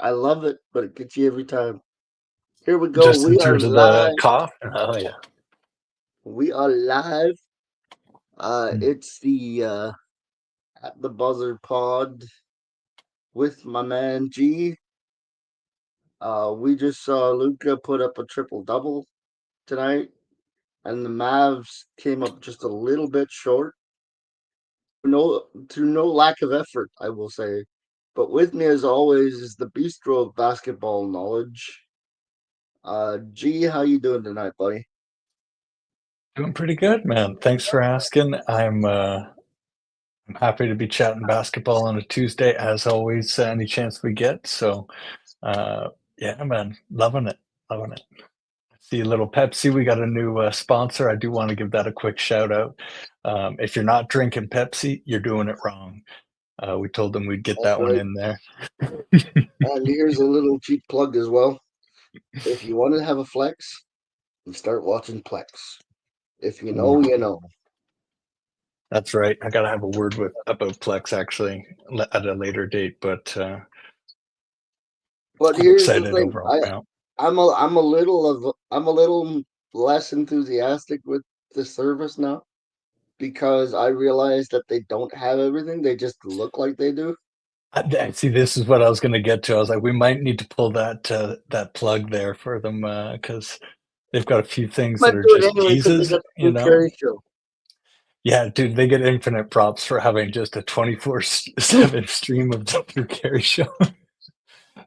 I love it, but it gets you every time. Here we go. Just in We are terms of the live. cough? Oh, yeah. We are live. Mm. It's the at the buzzer pod with my man G. We just saw Luca put up a triple double tonight, and the Mavs came up just a little bit short. No, through no lack of effort, I will say. But with me, as always, is the bistro of basketball knowledge. G, how you doing tonight, buddy? Doing pretty good, man. Thanks for asking. I'm happy to be chatting basketball on a Tuesday, as always, any chance we get. So, uh, yeah, man, loving it, loving it. See a little Pepsi. We got a new sponsor. I do want to give that a quick shout out. If you're not drinking Pepsi, you're doing it wrong. We told them we'd get That's that one right. in there. And here's a little cheap plug as well. If you want to have a flex, you start watching Plex. If you know, Ooh, you know. that's right. I gotta have a word with about Plex actually at a later date, but But I'm here's the excited thing. overall. Yeah. I'm a little less enthusiastic with the service now because I realize that they don't have everything. They just look like they do. See, this is what I was going to get to. I was like, we might need to pull that plug there for them because they've got a few things I'm that gonna are do it just anyway because they teases, got the Drew Carey show. Yeah, dude, they get infinite props for having just a 24/7 stream of the Drew Carey show.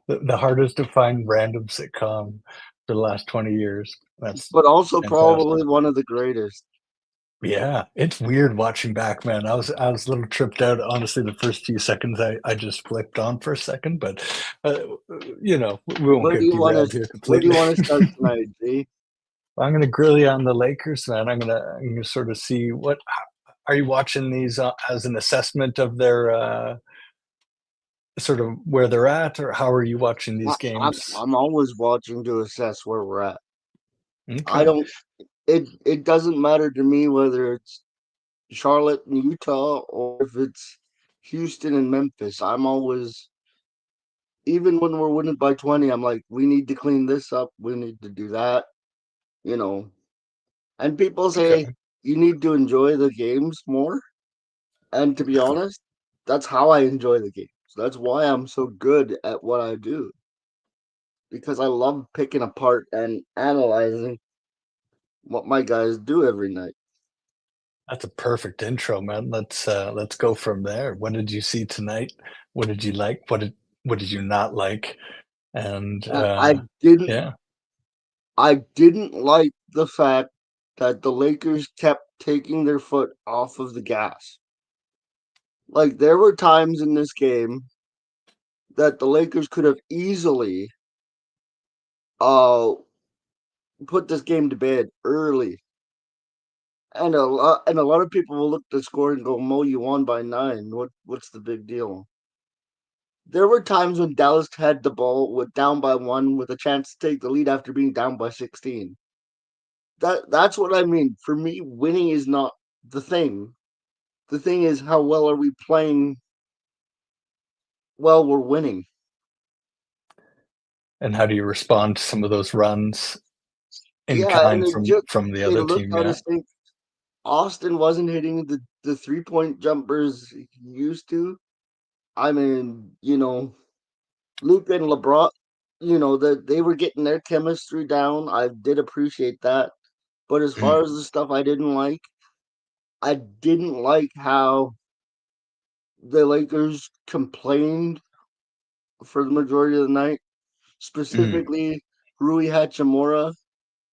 The hardest to find random sitcom for the last 20 years. That's But also fantastic. probably one of the greatest. Yeah, it's weird watching back, man. I was a little tripped out. Honestly, the first few seconds I just flipped on for a second, but uh, we won't Where do get you want derailed to? here Where do you completely. want to start tonight, G? I'm gonna grill you on the Lakers, man. I'm gonna sort of see what are you watching these as an assessment of their sort of where they're at, or how are you watching these games? I'm always watching to assess where we're at. I Okay, don't. It doesn't matter to me whether it's Charlotte and Utah or if it's Houston and Memphis. I'm always, even when we're winning by 20, I'm like, we need to clean this up. We need to do that, you know. And people say okay. you need to enjoy the games more. And to be honest, that's how I enjoy the games. That's why I'm so good at what I do because I love picking apart and analyzing what my guys do every night. That's a perfect intro, man. Let's go from there. What did you see tonight? What did you like? What did you not like? And And didn't yeah. I didn't like the fact that the Lakers kept taking their foot off of the gas. Like there were times in this game that the Lakers could have easily uh put this game to bed early. And a lot of people will look at the score and go, Mo, you won by 9. What's the big deal? There were times when Dallas had the ball with down by 1 with a chance to take the lead after being down by 16. That's what I mean. For me, winning is not the thing. The thing is, how well are we playing while we're winning? And how do you respond to some of those runs in Yeah, and kind it from just the it other looked team? out of Yeah. sync. Austin wasn't hitting the 3 point jumpers he used to. I mean, Luke and LeBron, that they were getting their chemistry down. I did appreciate that. But as Mm, far as the stuff I didn't like how the Lakers complained for the majority of the night. mm. Specifically, Rui Hachimura.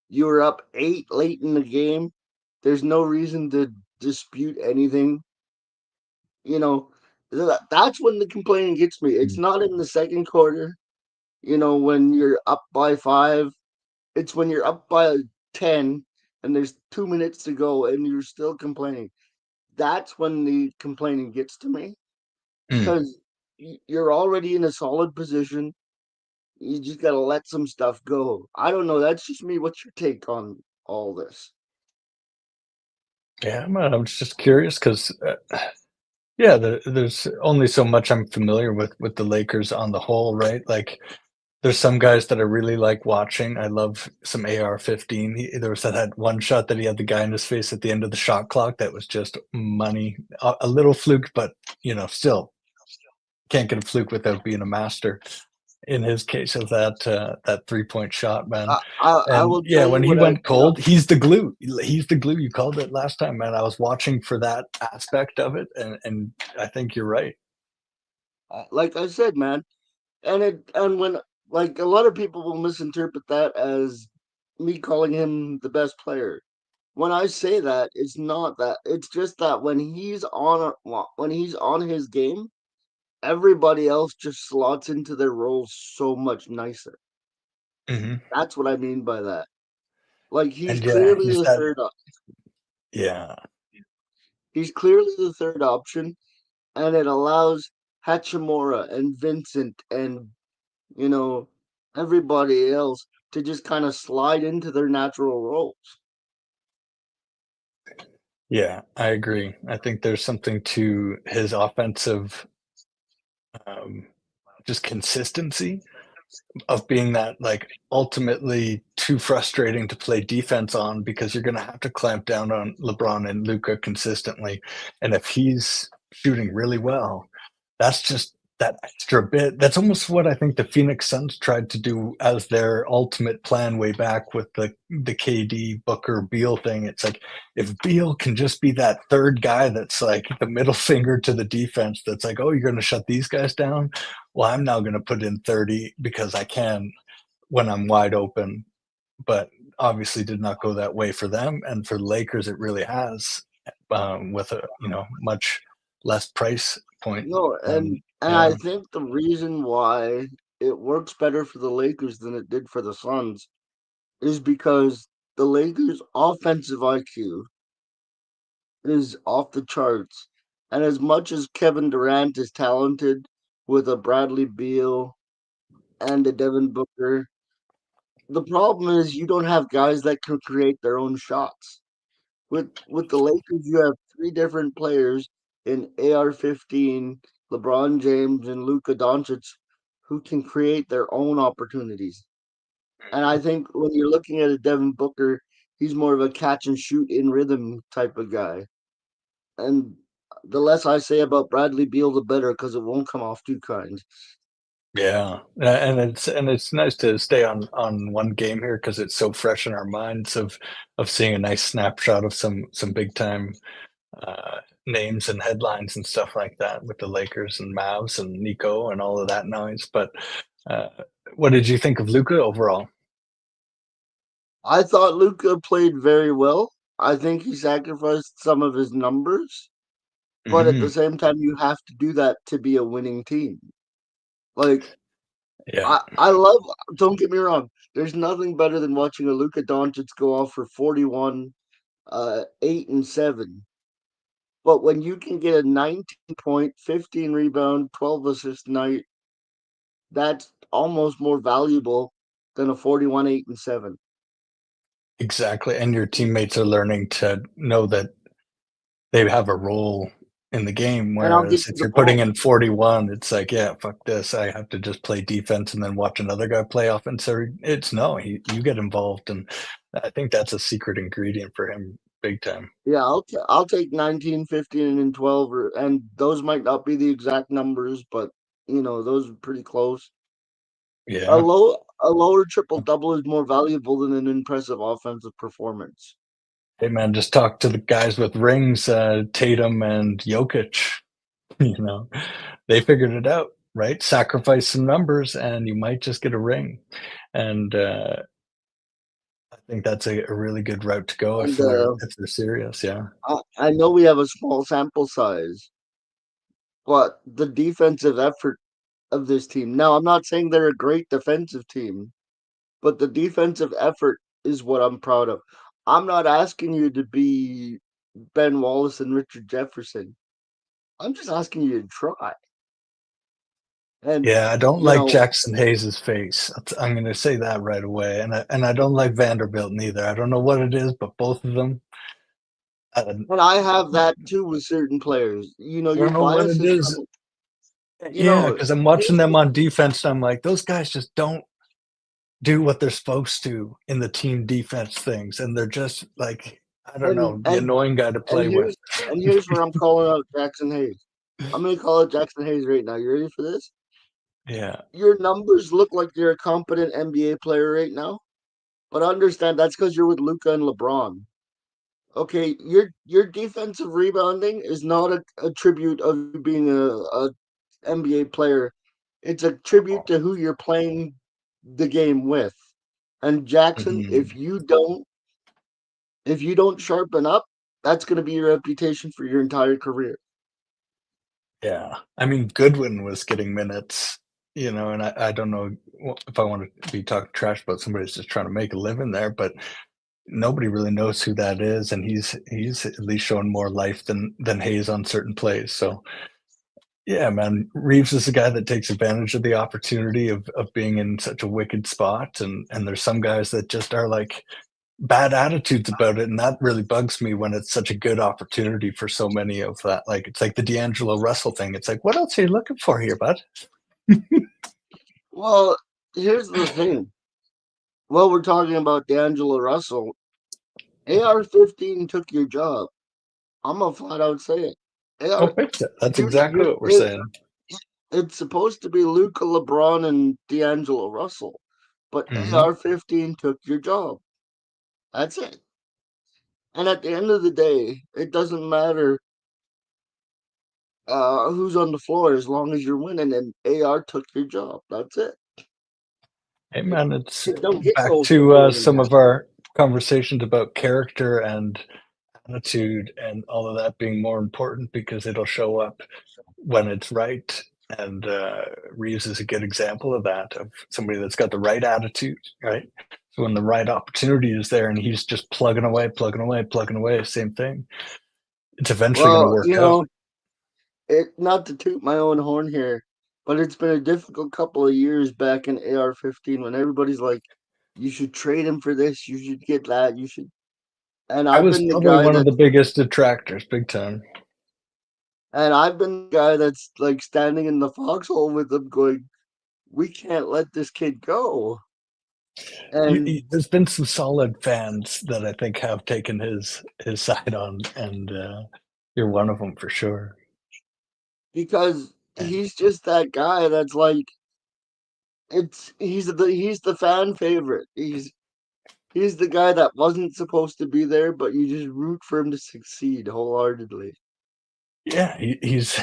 You were up 8 late in the game. There's no reason to dispute anything. You know, that's when the complaining gets me. It's Mm. not in the second quarter, when you're up by 5. It's when you're up by 10 and there's 2 minutes to go and you're still complaining. That's when the complaining gets to me Mm. because you're already in a solid position. You just got to let some stuff go. I don't know. That's just me. What's your take on all this? Yeah, man, I was just curious because Yeah, there's only so much I'm familiar with the Lakers on the whole, right? Like, there's some guys that I really like watching. I love some AR-15. There was that one shot that he had the guy in his face at the end of the shot clock that was just money. A little fluke, but, still can't get a fluke without being a master in his case of that three-point shot, man. I And, will yeah, tell when you he what I went no, cold, he's the glue. He's the glue. You called it last time, man. I was watching for that aspect of it, and I think you're right. like I said, man, and when like a lot of people will misinterpret that as me calling him the best player. When I say that, it's not that. It's just that when he's on his game, everybody else just slots into their roles so much nicer. Mhm. That's what I mean by that. Like And, yeah, he's that yeah. he's clearly the third option, and it allows Hachimura and Vincent and you know everybody else to just kind of slide into their natural roles. Yeah, I agree. I think there's something to his offensive, um, just consistency of being that, like, ultimately too frustrating to play defense on because you're gonna have to clamp down on LeBron and Luka consistently, and if he's shooting really well, that's just that extra bit. That's almost what I think the Phoenix Suns tried to do as their ultimate plan way back with the KD, Booker, Beal thing. It's like, if Beal can just be that third guy that's like the middle finger to the defense that's like, "Oh, you're gonna shut these guys down? Well, I'm now gonna put in 30 because I can when I'm wide open." But obviously did not go that way for them, and for the Lakers, it really has, with a, much less price point. No, and I Yeah. think the reason why it works better for the Lakers than it did for the Suns is because the Lakers' offensive IQ is off the charts. And as much as Kevin Durant is talented with a Bradley Beal and a Devin Booker, the problem is you don't have guys that can create their own shots. With the Lakers, you have three different players in AR-15, LeBron James and Luka Doncic, who can create their own opportunities. And I think when you're looking at a Devin Booker, he's more of a catch and shoot in rhythm type of guy. And the less I say about Bradley Beal, the better, because it won't come off too kind. Yeah, and it's nice to stay on one game here because it's so fresh in our minds of seeing a nice snapshot of some big time, names and headlines and stuff like that with the Lakers and Mavs and Nico and all of that noise, but, uh, what did you think of Luka overall? I thought Luca played very well. I think he sacrificed some of his numbers, but at the Mhm. same time, you have to do that to be a winning team. Like Yeah, I love. Don't get me wrong. There's nothing better than watching a Luka Doncic go off for 41, 8 and 7. But when you can get a 19 point, 15 rebound, 12 assist night, that's almost more valuable than a 41, 8 and 7. exactly, and your teammates are learning to know that they have a role in the game, And I'll get whereas to if the you're putting point. in 41, it's like, "Yeah, fuck this, I have to just play defense and then watch another guy play offense," or it's no, you get involved, and I think that's a secret ingredient for him big time. Yeah, I'll take 19, 15, and 12, and those might not be the exact numbers, but those are pretty close. Yeah. A lower triple double is more valuable than an impressive offensive performance. Hey, man, just talk to the guys with rings, Tatum and Jokic, you know? They figured it out, right? Sacrifice some numbers, and you might just get a ring, and, I think that's a really good route to go And if they're serious, yeah. I know we have a small sample size, but the defensive effort of this team. Now, I'm not saying they're a great defensive team, but the defensive effort is what I'm proud of. I'm not asking you to be Ben Wallace and Richard Jefferson. I'm just asking you to try. And Yeah, I don't you like know, Jackson Hayes's face. I'm gonna say that right away, and I don't like Vanderbilt neither. I don't know what it is, but both of them, And And I have that too with certain players. You know, I your don't know what bias it is is. coming. You Yeah, know, because I'm watching here's them the on defense, and I'm like, those guys just don't do what they're supposed to in the team defense things, and they're just like, I don't and know, the and annoying guy to and play with. here's and here's where I'm calling out Jackson Hayes. I'm gonna call out Jackson Hayes right now. You ready for this? Yeah. Your numbers look like you're a competent NBA player right now, but understand that's because you're with Luca and LeBron. Okay, your defensive rebounding is not a tribute of you being a NBA player. It's a tribute to who you're playing the game with. And Jackson, Mhm. if you don't sharpen up, that's going to be your reputation for your entire career. Yeah. I mean, Goodwin was getting minutes, and I don't know if I want to be talking trash about somebody that's just trying to make a living there, but nobody really knows who that is, and he's at least shown more life than Hayes on certain plays. So yeah, man, Reeves is a guy that takes advantage of the opportunity of being in such a wicked spot, and there's some guys that just are like bad attitudes about it, and that really bugs me when it's such a good opportunity for so many of that. Like it's like the D'Angelo Russell thing. It's like, what else are you looking for here, bud? Well, here's the thing. While we're talking about D'Angelo Russell, AR-15 took your job. I'm gonna flat out say it. Oh, AR, fix it. That's exactly you what we're saying. it's supposed to be Luca, LeBron, and D'Angelo Russell, but Hmm. AR-15 took your job. That's it. And at the end of the day, it doesn't matter who's on the floor as long as you're winning. And AR took your job. That's it. Hey, It, man, it's it don't get back no to simpler than some that. of our conversations about character and attitude and all of that being more important because it'll show up when it's right. And Reeves is a good example of that, of somebody that's got the right attitude, right? So when the right opportunity is there and he's just plugging away, plugging away, plugging away, same thing, it's eventually going to Well, work out. not to toot my own horn here, but it's been a difficult couple of years back in AR-15 when everybody's like, you should trade him for this, you should get that, you should. And I I've was been the probably guy one of that the biggest detractors, big time. I've been the guy that's like standing in the foxhole with them going, we can't let this kid go. And There's been some solid fans that I think have taken his side on, and you're one of them for sure. because And he's just that guy that's like he's the fan favorite. He's the guy that wasn't supposed to be there, but you just root for him to succeed wholeheartedly. yeah, he's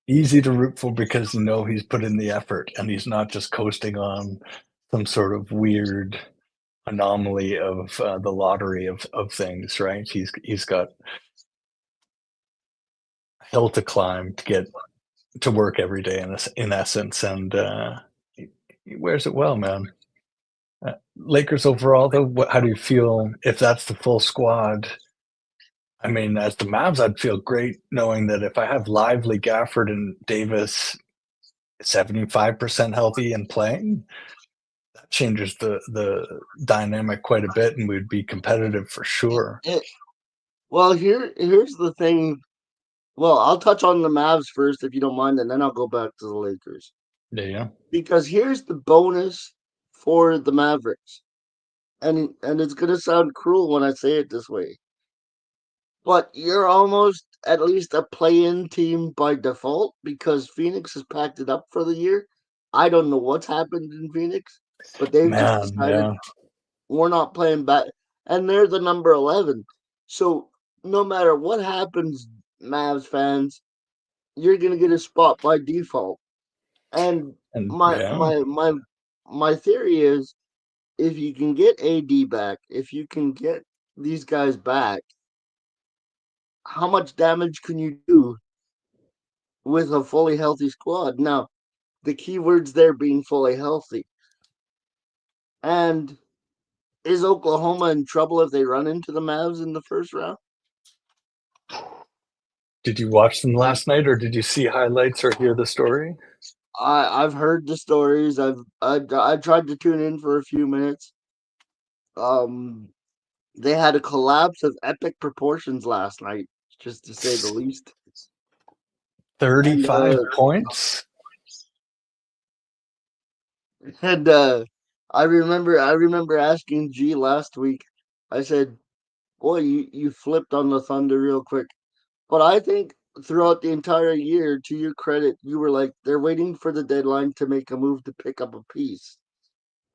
easy to root for because he's put in the effort and he's not just coasting on some sort of weird anomaly of the lottery of things, right? He's got a hill to climb to get to work every day in essence, and he wears it well, man. Lakers overall, though, how do you feel if that's the full squad? I mean, as the Mavs, I'd feel great knowing that if I have Lively, Gafford, and Davis 75% healthy and playing, that changes the dynamic quite a bit, and we'd be competitive for sure. It, well, here's the thing. Well, I'll touch on the Mavs first if you don't mind, and then I'll go back to the Lakers. Yeah, Because here's the bonus for the Mavericks. And it's gonna sound cruel when I say it this way. But you're almost at least a play-in team by default because Phoenix has packed it up for the year. I don't know what's happened in Phoenix, but they've just man, decided yeah, we're not playing back, and they're the number 11. So no matter what happens, Mavs fans, you're gonna get a spot by default. And and my yeah, my my my theory is if you can get AD back, if you can get these guys back, how much damage can you do with a fully healthy squad? Now, the key words there being fully healthy. And is Oklahoma in trouble if they run into the Mavs in the first round? did you watch them And last night, or did you see highlights or hear the story? I've heard the stories. I tried to tune in for a few minutes. Um, They had a collapse of epic proportions last night, just to say the least. And 35 points. and I remember asking G last week. I said, "Boy, you flipped on the Thunder real quick." But I think throughout the entire year, to your credit, you were like, they're waiting for the deadline to make a move to pick up a piece,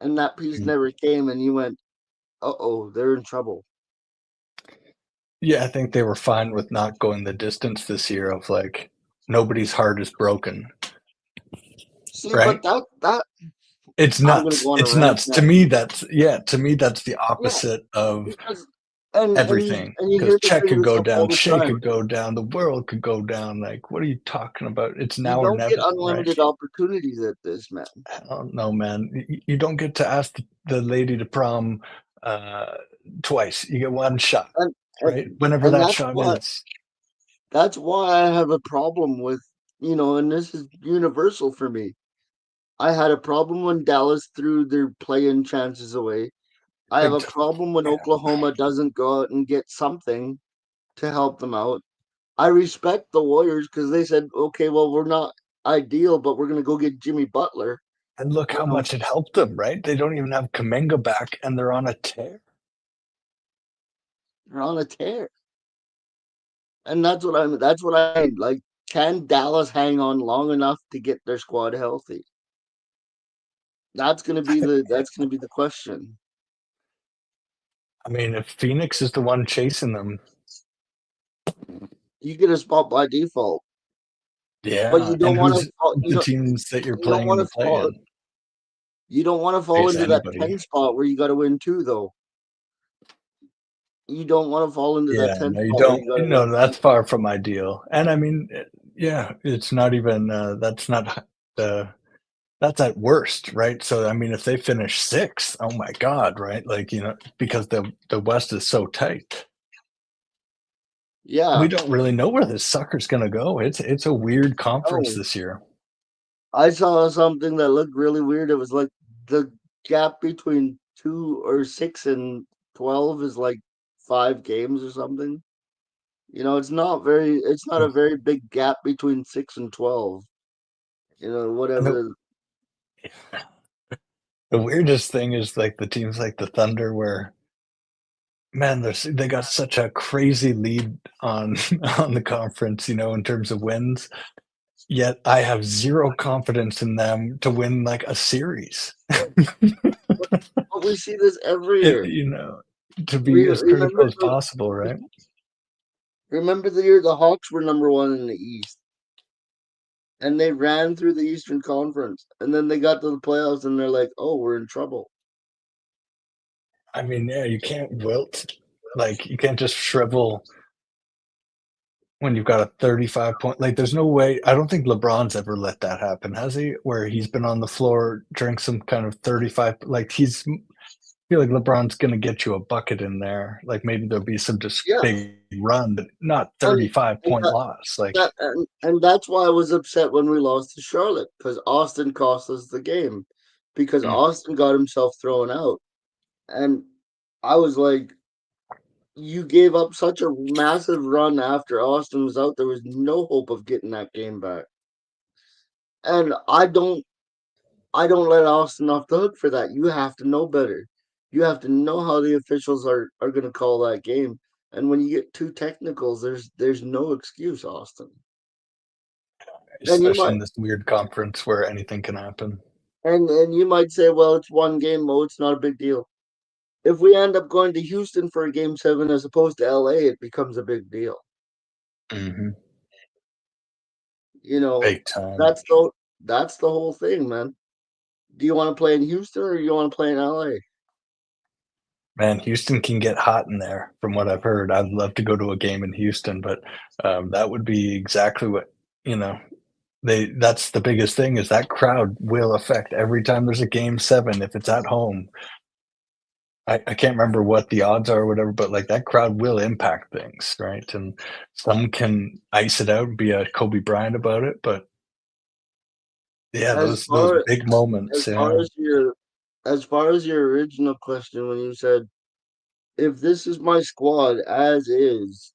and that piece never came, and you went, "Uh-oh, they're in trouble." Yeah, I think they were fine with not going the distance this year of like nobody's heart is broken, See, but right? that It's I'm gonna nuts. go on a It's rant nuts. To now. me, that's the Yeah, opposite of because and everything. and you Because hear me Chet bring could this go up all down, the Shea time. could go down, the world could go down. Like, what are you talking about? It's You now or don't get never, right? unlimited opportunities at this, man. I don't know, man. You don't get to ask the lady to prom uh, twice. You get one shot, And and, right? Whenever and that shot is. that's why I have a problem with, and this is universal for me. I had a problem when Dallas threw their play-in chances away. I have Big a time. problem when Yeah. Oklahoma doesn't go out and get something to help them out. I respect the Warriors because they said, okay, well, we're not ideal, but we're going to go get Jimmy Butler. And look how Well, much it helped them, right? They don't even have Kaminga back, and they're on a tear. they're on a tear. And that's what I mean. Like, can Dallas hang on long enough to get their squad healthy? That's gonna be the question. I mean, if Phoenix is the one chasing them, You get a spot by default, but yeah. you don't And want to who's fall. the teams that you're You don't playing in want the to fall. play-in? You don't want to fall Face into that anybody. 10 spot where you got to win two, though. You don't want to fall into that Yeah, 10 no, you spot where don't. you got to No, win two. that's far from ideal. And I mean, yeah, it's not even. That's not the. That's at worst, right? So I mean, if they finish sixth, oh my God, right? Like because the West is so tight. We Yeah. don't really know where this sucker's gonna go. It's a weird conference No. this year. I saw something that looked really weird. It was like the gap between 2 or 6 and 12 is like 5 games or something. It's not a very big gap between 6 and 12. And Whatever. the weirdest thing is like the teams like the Thunder, where man, they got such a crazy lead on on the conference, in terms of wins. Yet I have zero confidence in them to win like a series. But we see this every It, year. to be as Remember critical as possible, right? remember the year the Hawks were number one in the East, and they ran through the Eastern Conference, and then they got to the playoffs, and they're like, "Oh, we're in trouble." I mean, yeah, you can't wilt. Like, you can't just shrivel when you've got a 35 point. Like, there's no way. I don't think LeBron's ever let that happen, has he? Where he's been on the floor, drink some kind of 35. Like, I feel like LeBron's going to get you a bucket in there. Like, maybe there'll be some just Yeah, big run, but not and 35-point loss. Like, and that's why I was upset when we lost to Charlotte because Austin cost us the game because mm, Austin got himself thrown out, and I was like, "You gave up such a massive run after Austin was out. There was no hope of getting that game back." And I don't let Austin off the hook for that. You have to know better. You have to know how the officials are going to call that game. And when you get two technicals, there's no excuse, Austin. And you especially might in this weird conference where anything can happen. and you might say, well, it's one game, Mo. It's not a big deal. If we end up going to Houston for a game 7 as opposed to LA, it becomes a big deal. Hmm. You know, Big time. that's the that's the whole thing, man. Do you want to play in Houston or do you want to play in LA? Man, Houston can get hot in there, from what I've heard. I'd love to go to a game in Houston, but that would be exactly what you know. That's the biggest thing is that crowd will affect every time there's a game seven. If it's at home, I can't remember what the odds are or whatever, but like that crowd will impact things, right? And some can ice it out and be a Kobe Bryant about it, but yeah, As those far big as moments, far yeah. as your as far as your original question when you said if this is my squad as is,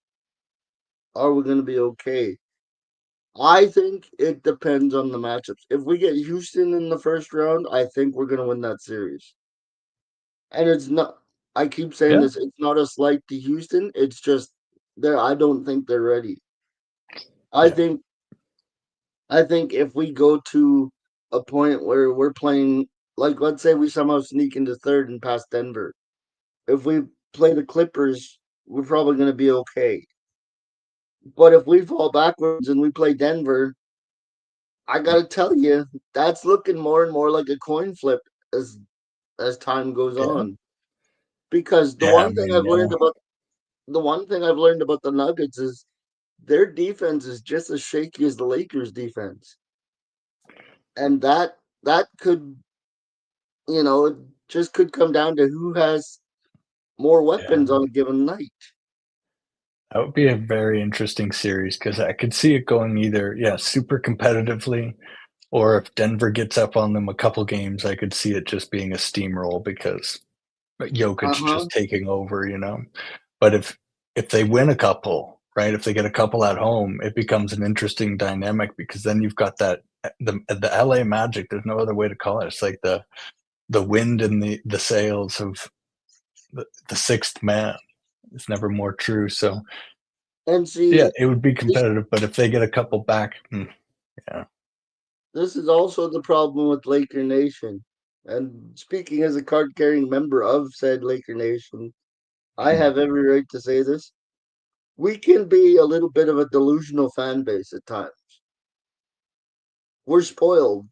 are we going to be okay? I think it depends on the matchups. If we get Houston in the first round, I think we're going to win that series. And it's not, I keep saying Yeah, this, it's not a slight to Houston. It's just I don't think they're ready. I yeah, think, I think if we go to a point where we're playing, like, let's say we somehow sneak into third and pass Denver. If we play the Clippers, we're probably going to be okay. But if we fall backwards and we play Denver, I gotta tell you, that's looking more and more like a coin flip as time goes yeah, on. Because yeah. I mean, yeah, the one thing I've learned about the Nuggets is their defense is just as shaky as the Lakers' defense, and that could, it just could come down to who has more weapons yeah. on a given night. That would be a very interesting series because I could see it going either, yeah, super competitively, or if Denver gets up on them a couple games, I could see it just being a steamroll because Uh Jokic huh. just taking over, you know. But if they win a couple, right? If they get a couple at home, it becomes an interesting dynamic because then you've got that the LA Magic. There's no other way to call it. It's like the wind in the sails of the sixth man. It's never more true. So And yeah, see, it would be this competitive, but if they get a couple back, yeah, this is also the problem with Laker Nation. And speaking as a card carrying member of said Laker Nation, I mhm, have every right to say this. We can be a little bit of a delusional fan base at times. We're spoiled.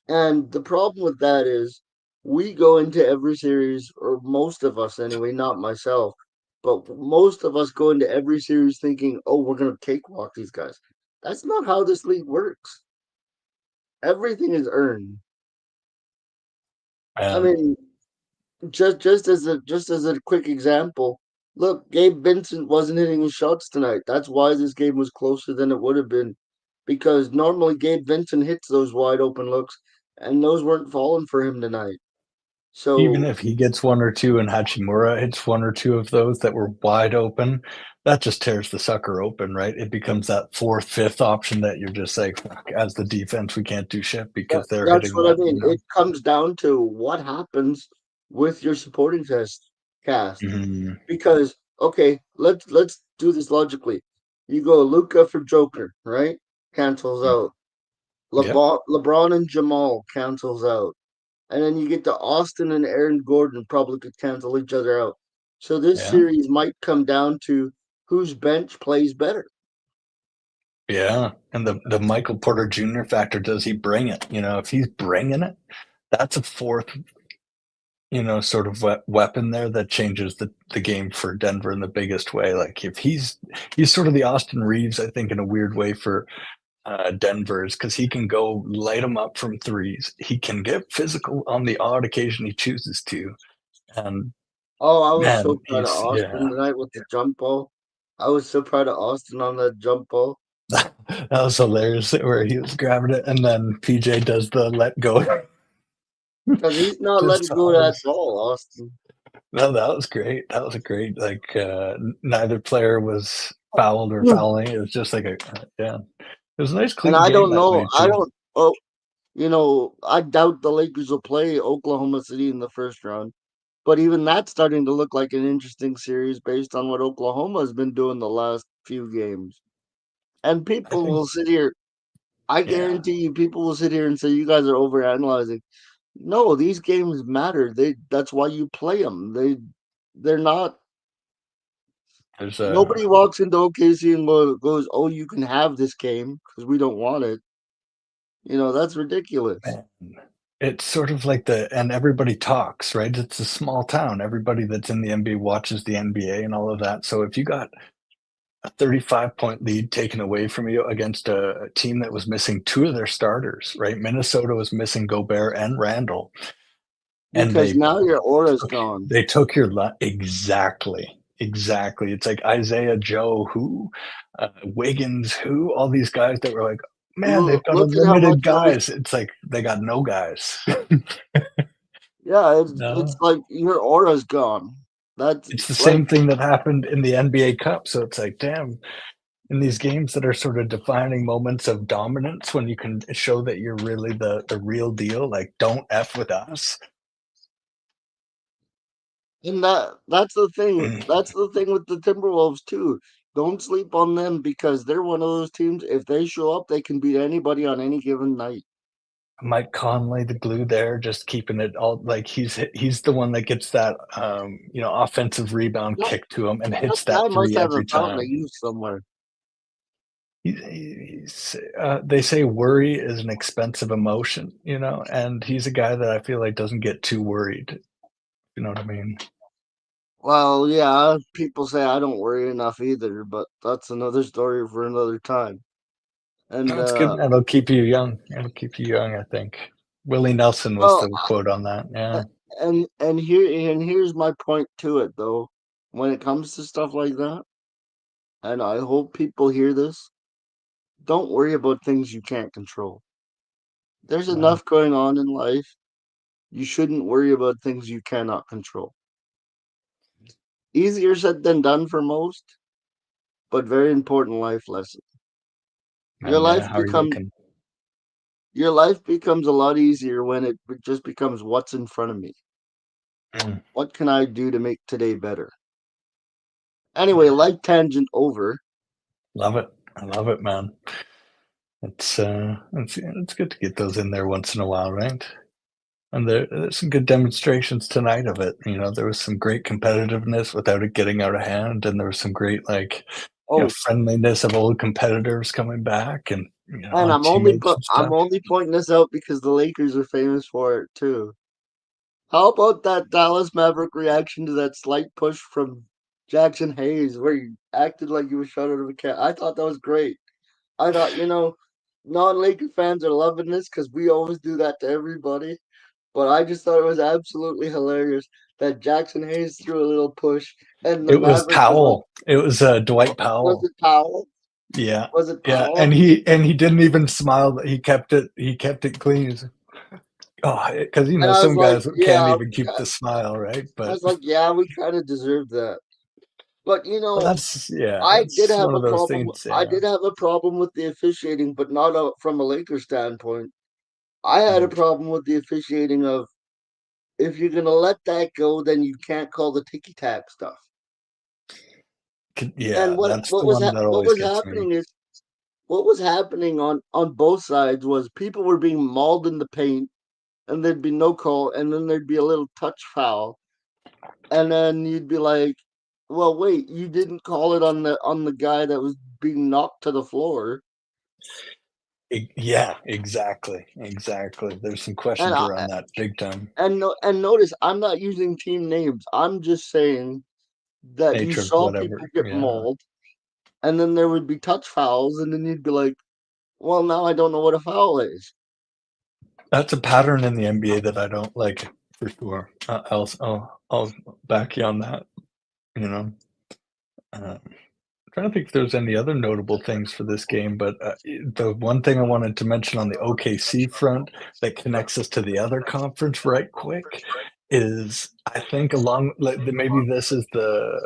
And the problem with that is we go into every series, or most of us anyway, not myself, but most of us go into every series thinking, oh, we're going to cakewalk these guys. That's not how this league works. Everything is earned. I and mean, just as a quick example, look, Gabe Vincent wasn't hitting his shots tonight. That's why this game was closer than it would have been, because normally Gabe Vincent hits those wide open looks, and those weren't falling for him tonight. even So, if he gets one or two and Hachimura hits one or two of those that were wide open, that just tears the sucker open, right? It becomes that fourth, fifth option that you're just like, fuck, as the defense, we can't do shit because they're that's hitting what I that, mean. you know? It comes down to what happens with your supporting cast. Mhm. Because okay, let's do this logically. You go Luca for Joker, right? Cancels Mm. out. Yep. LeBron and Jamal cancels out. And then you get to Austin and Aaron Gordon probably could cancel each other out. So this Yeah. series might come down to whose bench plays better. Yeah. And the Michael Porter Jr. factor, does he bring it? You know, if he's bringing it, that's a fourth, sort of weapon there that changes the game for Denver in the biggest way. Like if he's sort of the Austin Reeves, I think, in a weird way for Denver's because he can go light them up from threes. He can get physical on the odd occasion he chooses to. And Oh, I was man, so proud of he's Austin yeah. tonight with the jump ball. I was so proud of Austin on that jump ball That was hilarious where he was grabbing it and then PJ does the let go. because he's not Just letting go of that sauce. ball, Austin. No, that was great. That was a great like neither player was fouled or fouling. It was just like a yeah. It was a nice And clean I game don't that know. night I too. don't. Oh, I doubt the Lakers will play Oklahoma City in the first round. But even that's starting to look like an interesting series based on what Oklahoma has been doing the last few games. And I people think will sit here. I yeah. guarantee you, people will sit here and say you guys are overanalyzing. No, these games matter. That's why you play them. They're not. There's Nobody walks into OKC and goes, "Oh, you can have this game because we don't want it." That's ridiculous. man, it's sort of like and everybody talks, right? It's a small town. Everybody that's in the NBA watches the NBA and all of that. So if you got a 35-point lead taken away from you against a team that was missing two of their starters, right? Minnesota was missing Gobert and Randall, and Because now your aura's took gone. they took your exactly, exactly. It's like Isaiah Joe, who Wiggins, who all these guys that were like, man, they've got Look at how much unlimited of it. guys. It's like they got no guys. Yeah, it's No, like your aura's gone. That's It's the like, same thing that happened in the NBA Cup. So it's like, damn, in these games that are sort of defining moments of dominance, when you can show that you're really the real deal, like don't F with us. and that's the thing. That's the thing with the Timberwolves too. Don't sleep on them because they're one of those teams. If they show up, they can beat anybody on any given night. Mike Conley, the glue there, just keeping it all like he's the one that gets that offensive rebound That kick to him and that hits guy that must three have a every fountain of time. youth somewhere. They say worry is an expensive emotion, and he's a guy that I feel like doesn't get too worried. You know what I mean? Well, yeah, people say I don't worry enough either, but that's another story for another time. And That's good. It'll keep you young. It'll keep you young, I think. Willie Nelson was well, the quote on that. Yeah. and here's my point to it though. When it comes to stuff like that, and I hope people hear this, don't worry about things you can't control. There's Yeah. enough going on in life. You shouldn't worry about things you cannot control. Easier said than done for most, but very important life lesson. Your And life how are you becomes looking? your life becomes a lot easier when it just becomes what's in front of me. Mm. What can I do to make today better? Anyway, life tangent over. Love it. I love it, man. It's good to get those in there once in a while, right? And there's some good demonstrations tonight of it. There was some great competitiveness without it getting out of hand, and there was some great Oh, friendliness of old competitors coming back, and and on teammates and I'm stuff. only pointing this out because the Lakers are famous for it too. How about that Dallas Maverick reaction to that slight push from Jackson Hayes, where he acted like he was shot out of a cat? I thought that was great. I thought, non-Laker fans are loving this because we always do that to everybody. But I just thought it was absolutely hilarious that Jackson Hayes threw a little push, and the It was Maverick was like, Powell. It was Dwight "Was Powell. it Powell? Yeah, Was it yeah, Powell?" and he didn't even smile. He kept it clean. He's like, oh, because And I was some like, guys can't "Yeah." even keep the smile, right? I But was like, "Yeah, we kind of deserve that." But I did it's have one a of those problem. things. I Yeah. did have a problem with the officiating, but not from a Lakers standpoint. I had a Mm. problem with the officiating of if you're gonna let that go, then you can't call the ticky tack stuff. And Yeah, what that's what the was one that what always was gets me. happening is what was happening on both sides was people were being mauled in the paint, and there'd be no call, and then there'd be a little touch foul, and then you'd be like, "Well, wait, you didn't call it on the guy that was being knocked to the floor." Yeah, exactly, exactly. There's some And questions I, around that big time. and no, and notice I'm not using team names. I'm just saying that you Nature of saw whatever. people get Yeah, mauled, and then there would be touch fouls, and then you'd be like, "Well, now I don't know what a foul is." that's a pattern in the NBA that I don't like for sure. I'll back you on that. You know. Uh, Trying to think if there's any other notable things for this game, but the one thing I wanted to mention on the OKC front that connects us to the other conference right quick is I think maybe this is the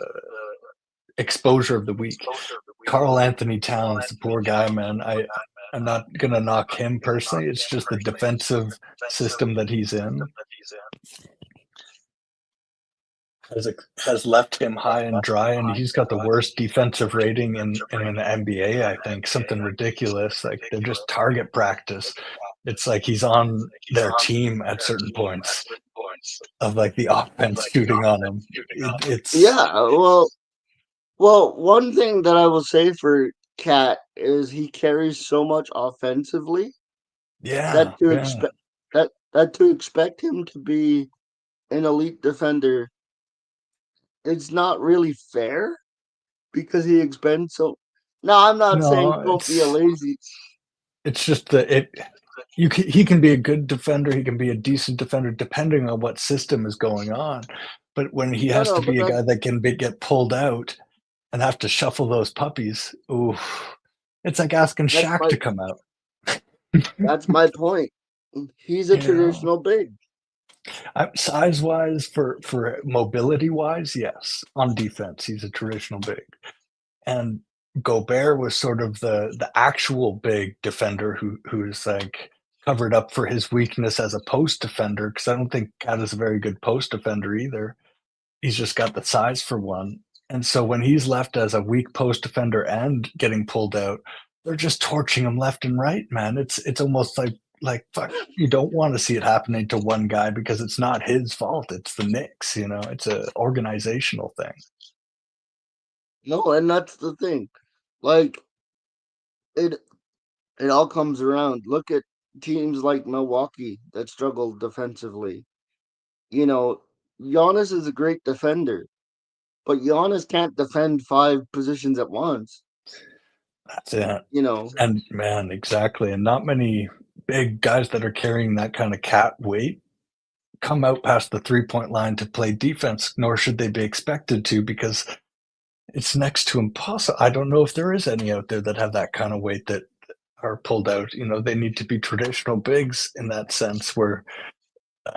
exposure of the week. Carl Anthony Towns, the poor guy, man. I'm not gonna knock him personally. It's just the defensive system that he's in has has left him high and dry, and he's got the worst defensive rating in an NBA. I think something ridiculous. Like they're just target practice. It's like he's on their team at certain points of like the offense shooting on him. It's Yeah, well, one thing that I will say for Cat is he carries so much offensively that yeah, to yeah. expect that to expect him to be an elite defender, it's not really fair because he expends so. Now, I'm not saying No, don't be a lazy. it's just that he can be a good defender, he can be a decent defender depending on what system is going on. But when he No, has no, to but be a guy that can get pulled out and have to shuffle those puppies, ooh, it's like asking that's Shaq my to come out. that's my point. He's a You know, traditional big. Size-wise, for mobility-wise, yes. On defense, he's a traditional big. And Gobert was sort of the actual big defender who's like covered up for his weakness as a post defender because I don't think Cat is a very good post defender either. He's just got the size for one. And so when he's left as a weak post defender and getting pulled out, they're just torching him left and right, man. It's almost like fuck, you don't want to see it happening to one guy because it's not his fault. It's the Knicks, you know. It's a organizational thing. No, and that's the thing. Like it it all comes around. Look at teams like Milwaukee that struggle defensively. You know, Giannis is a great defender, but Giannis can't defend five positions at once. That's it. You know, And man, exactly. And not many big guys that are carrying that kind of cat weight come out past the 3-point line to play defense, nor should they be expected to because it's next to impossible. I don't know if there is any out there that have that kind of weight that are pulled out. You know, they need to be traditional bigs in that sense where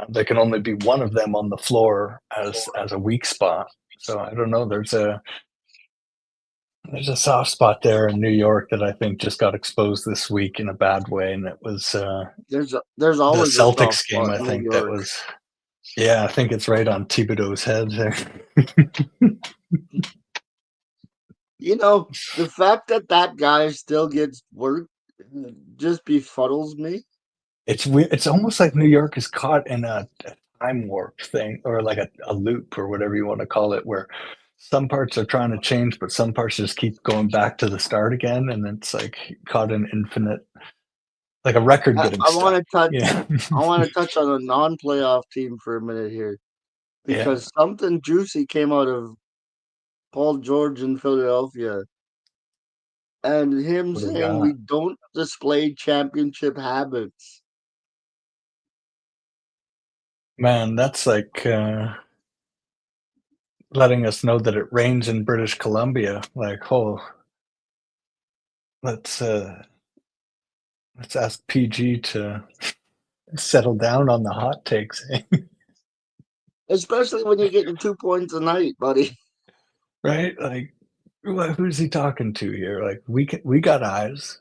there can only be one of them on the floor as a weak spot. So I don't know. There's a soft spot there in New York that I think just got exposed this week in a bad way, and it was there's the always a soft Celtics game. spot I in New think that York. was yeah. I think it's right on Thibodeau's head there. You know, the fact that that guy still gets work just befuddles me. It's weird. It's almost like New York is caught in a time warp thing, or like a loop, or whatever you want to call it, where some parts are trying to change, but some parts just keep going back to the start again, and it's like caught in infinite, like a record getting I want stuck. to touch. Yeah, I want to touch on a non-playoff team for a minute here yeah. because something juicy came out of Paul George in Philadelphia, and him What do we saying we got? don't display championship habits. Man, that's like letting us know that it rains in British Columbia. Like, oh, let's uh, let's ask PG to settle down on the hot takes, Especially when you're getting 2 points a night, buddy. right? Like, who's he talking to here? Like, we got eyes.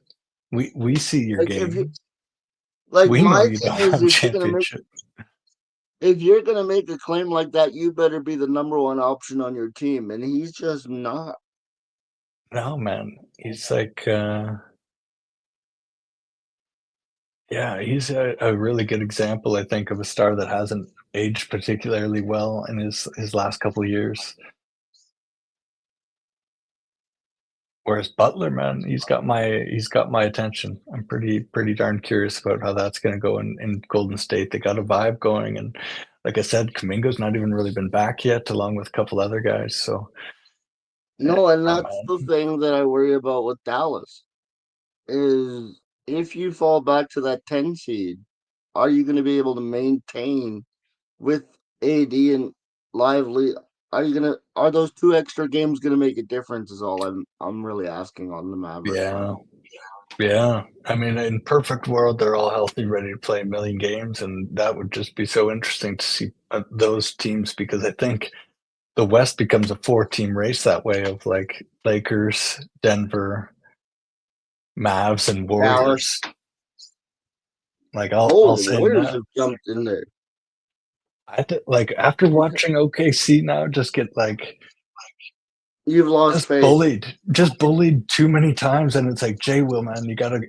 We see your Like if you game. like We know my you thing don't is have a championship. if you're gonna make a claim like that, you better be the number one option on your team. And he's just not. No, man. He's like, yeah, he's a really good example, I think, of a star that hasn't aged particularly well in his last couple of years. Whereas Butler, man, he's got my attention. I'm pretty darn curious about how that's gonna go in Golden State. They got a vibe going, and like I said, Kuminga's not even really been back yet, along with a couple other guys. So, No, and oh that's the man, thing that I worry about with Dallas is if you fall back to that 10 seed, are you gonna be able to maintain with AD and Lively? Are those two extra games gonna make a difference is all I'm really asking on the Maverick front. yeah, yeah. I mean, in perfect world, they're all healthy, ready to play a million games, and that would just be so interesting to see those teams because I think the West becomes a four-team race that way of like Lakers, Denver, Mavs, and Dallas. Warriors. Like I'll Oh, the say Warriors that. have jumped in there. Like after watching OKC now just get like You've lost faith. just bullied too many times, and it's like Jay Will, man, you gotta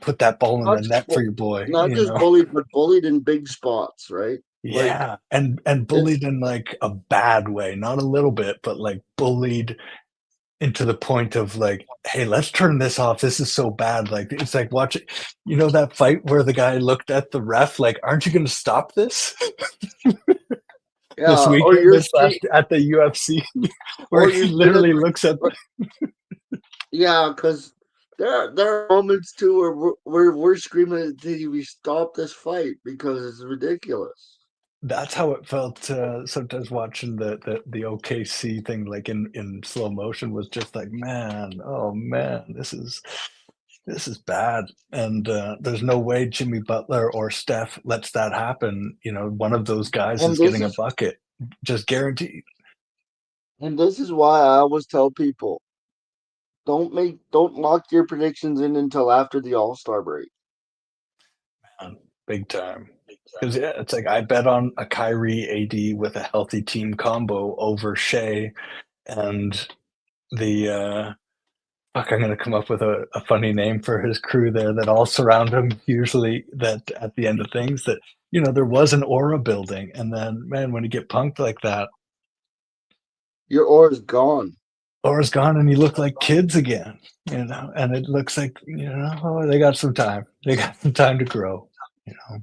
put that ball in Not the just net for your boy, not you just know? bullied, but bullied in big spots, right? Like Yeah, and it's bullied in like a bad way, not a little bit, but like bullied into the point of like, hey, let's turn this off. This is so bad. Like it's like watching, that fight where the guy looked at the ref like, aren't you going to stop this? This yeah, weekend, this last at the UFC, where or he you're screaming, literally looks at. yeah, because there are moments too where we're screaming at the TV, stop this fight because it's ridiculous. That's how it felt. Sometimes watching the OKC thing, like in slow motion, was just like, man, oh man, this is bad. And there's no way Jimmy Butler or Steph lets that happen. One of those guys And is this getting a is bucket, just guaranteed. and this is why I always tell people don't lock your predictions in until after the All-Star break. Man, big time. Because yeah, it's like I bet on a Kyrie AD with a healthy team combo over Shea and the fuck. I'm gonna come up with a funny name for his crew there that all surround him. Usually, that at the end of things, that there was an aura building, and then man, when you get punked like that, Your aura's gone. aura's gone, and you look like kids again. And it looks like oh, they got some time. They got some time to grow. You know.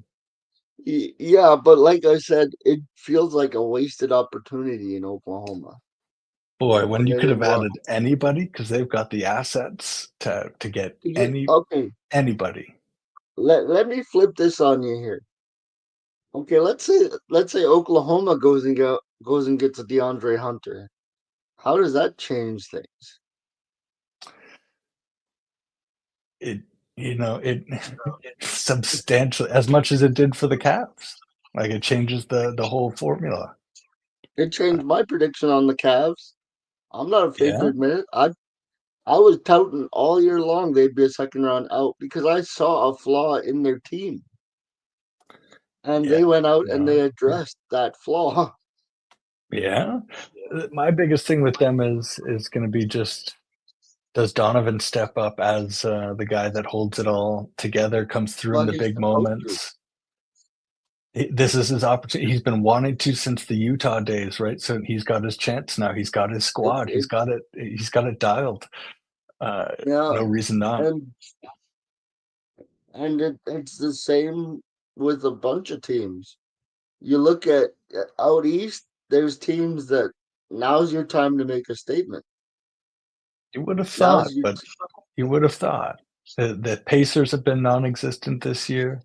Yeah, but like I said, it feels like a wasted opportunity in Oklahoma. Boy, when you Okay, could they have want added anybody because they've got the assets to get to get okay. anybody. Let me flip this on you here. Okay, let's say Oklahoma goes and gets a DeAndre Hunter. How does that change things? It it substantially as much as it did for the Cavs. Like it changes the whole formula. It changed my prediction on the Cavs. I'm not afraid to Yeah, admit it. I was touting all year long they'd be a second round out because I saw a flaw in their team. And yeah, they went out you and know, they addressed that flaw. yeah. My biggest thing with them is going to be just does Donovan step up as the guy that holds it all together, comes through in But the he's big supposed to. moments. This is his opportunity. He's been wanting to since the Utah days, right? So he's got his chance now. He's got his squad. He's It's got it. He's got it dialed. yeah, No reason not. and it's the same with a bunch of teams. You look at out east, there's teams that now's your time to make a statement. You would have Now's thought, your but you would have thought. The Pacers have been non-existent this year.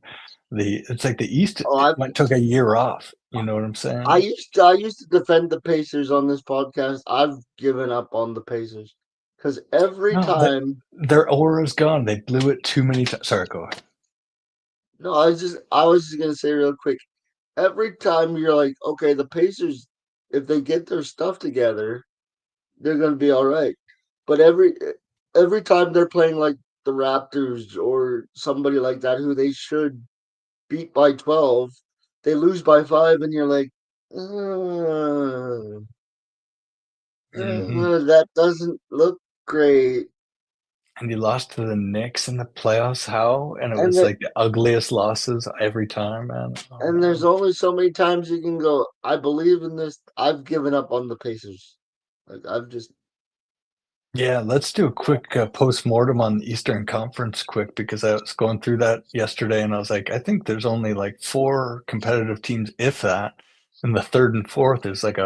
It's like the East oh, took a year off. You know what I'm saying? I used to defend the Pacers on this podcast. I've given up on the Pacers because every No, that time. their aura's gone. They blew it too many times. Sorry, go ahead. No, I was just gonna say real quick. Every time you're like, okay, the Pacers, if they get their stuff together, they're gonna be all right. But every time they're playing like the Raptors or somebody like that who they should beat by 12, they lose by 5, and you're like, "Uh, Hmm. that doesn't look great." And you lost to the Knicks in the playoffs. How? And it And was that like the ugliest losses every time, man. Oh and there's man. only so many times you can go, I believe in this. I've given up on the Pacers. Like I've just Yeah, let's do a quick post-mortem on the Eastern Conference quick because I was going through that yesterday and I was like, I think there's only like four competitive teams, if that. And the third and fourth is like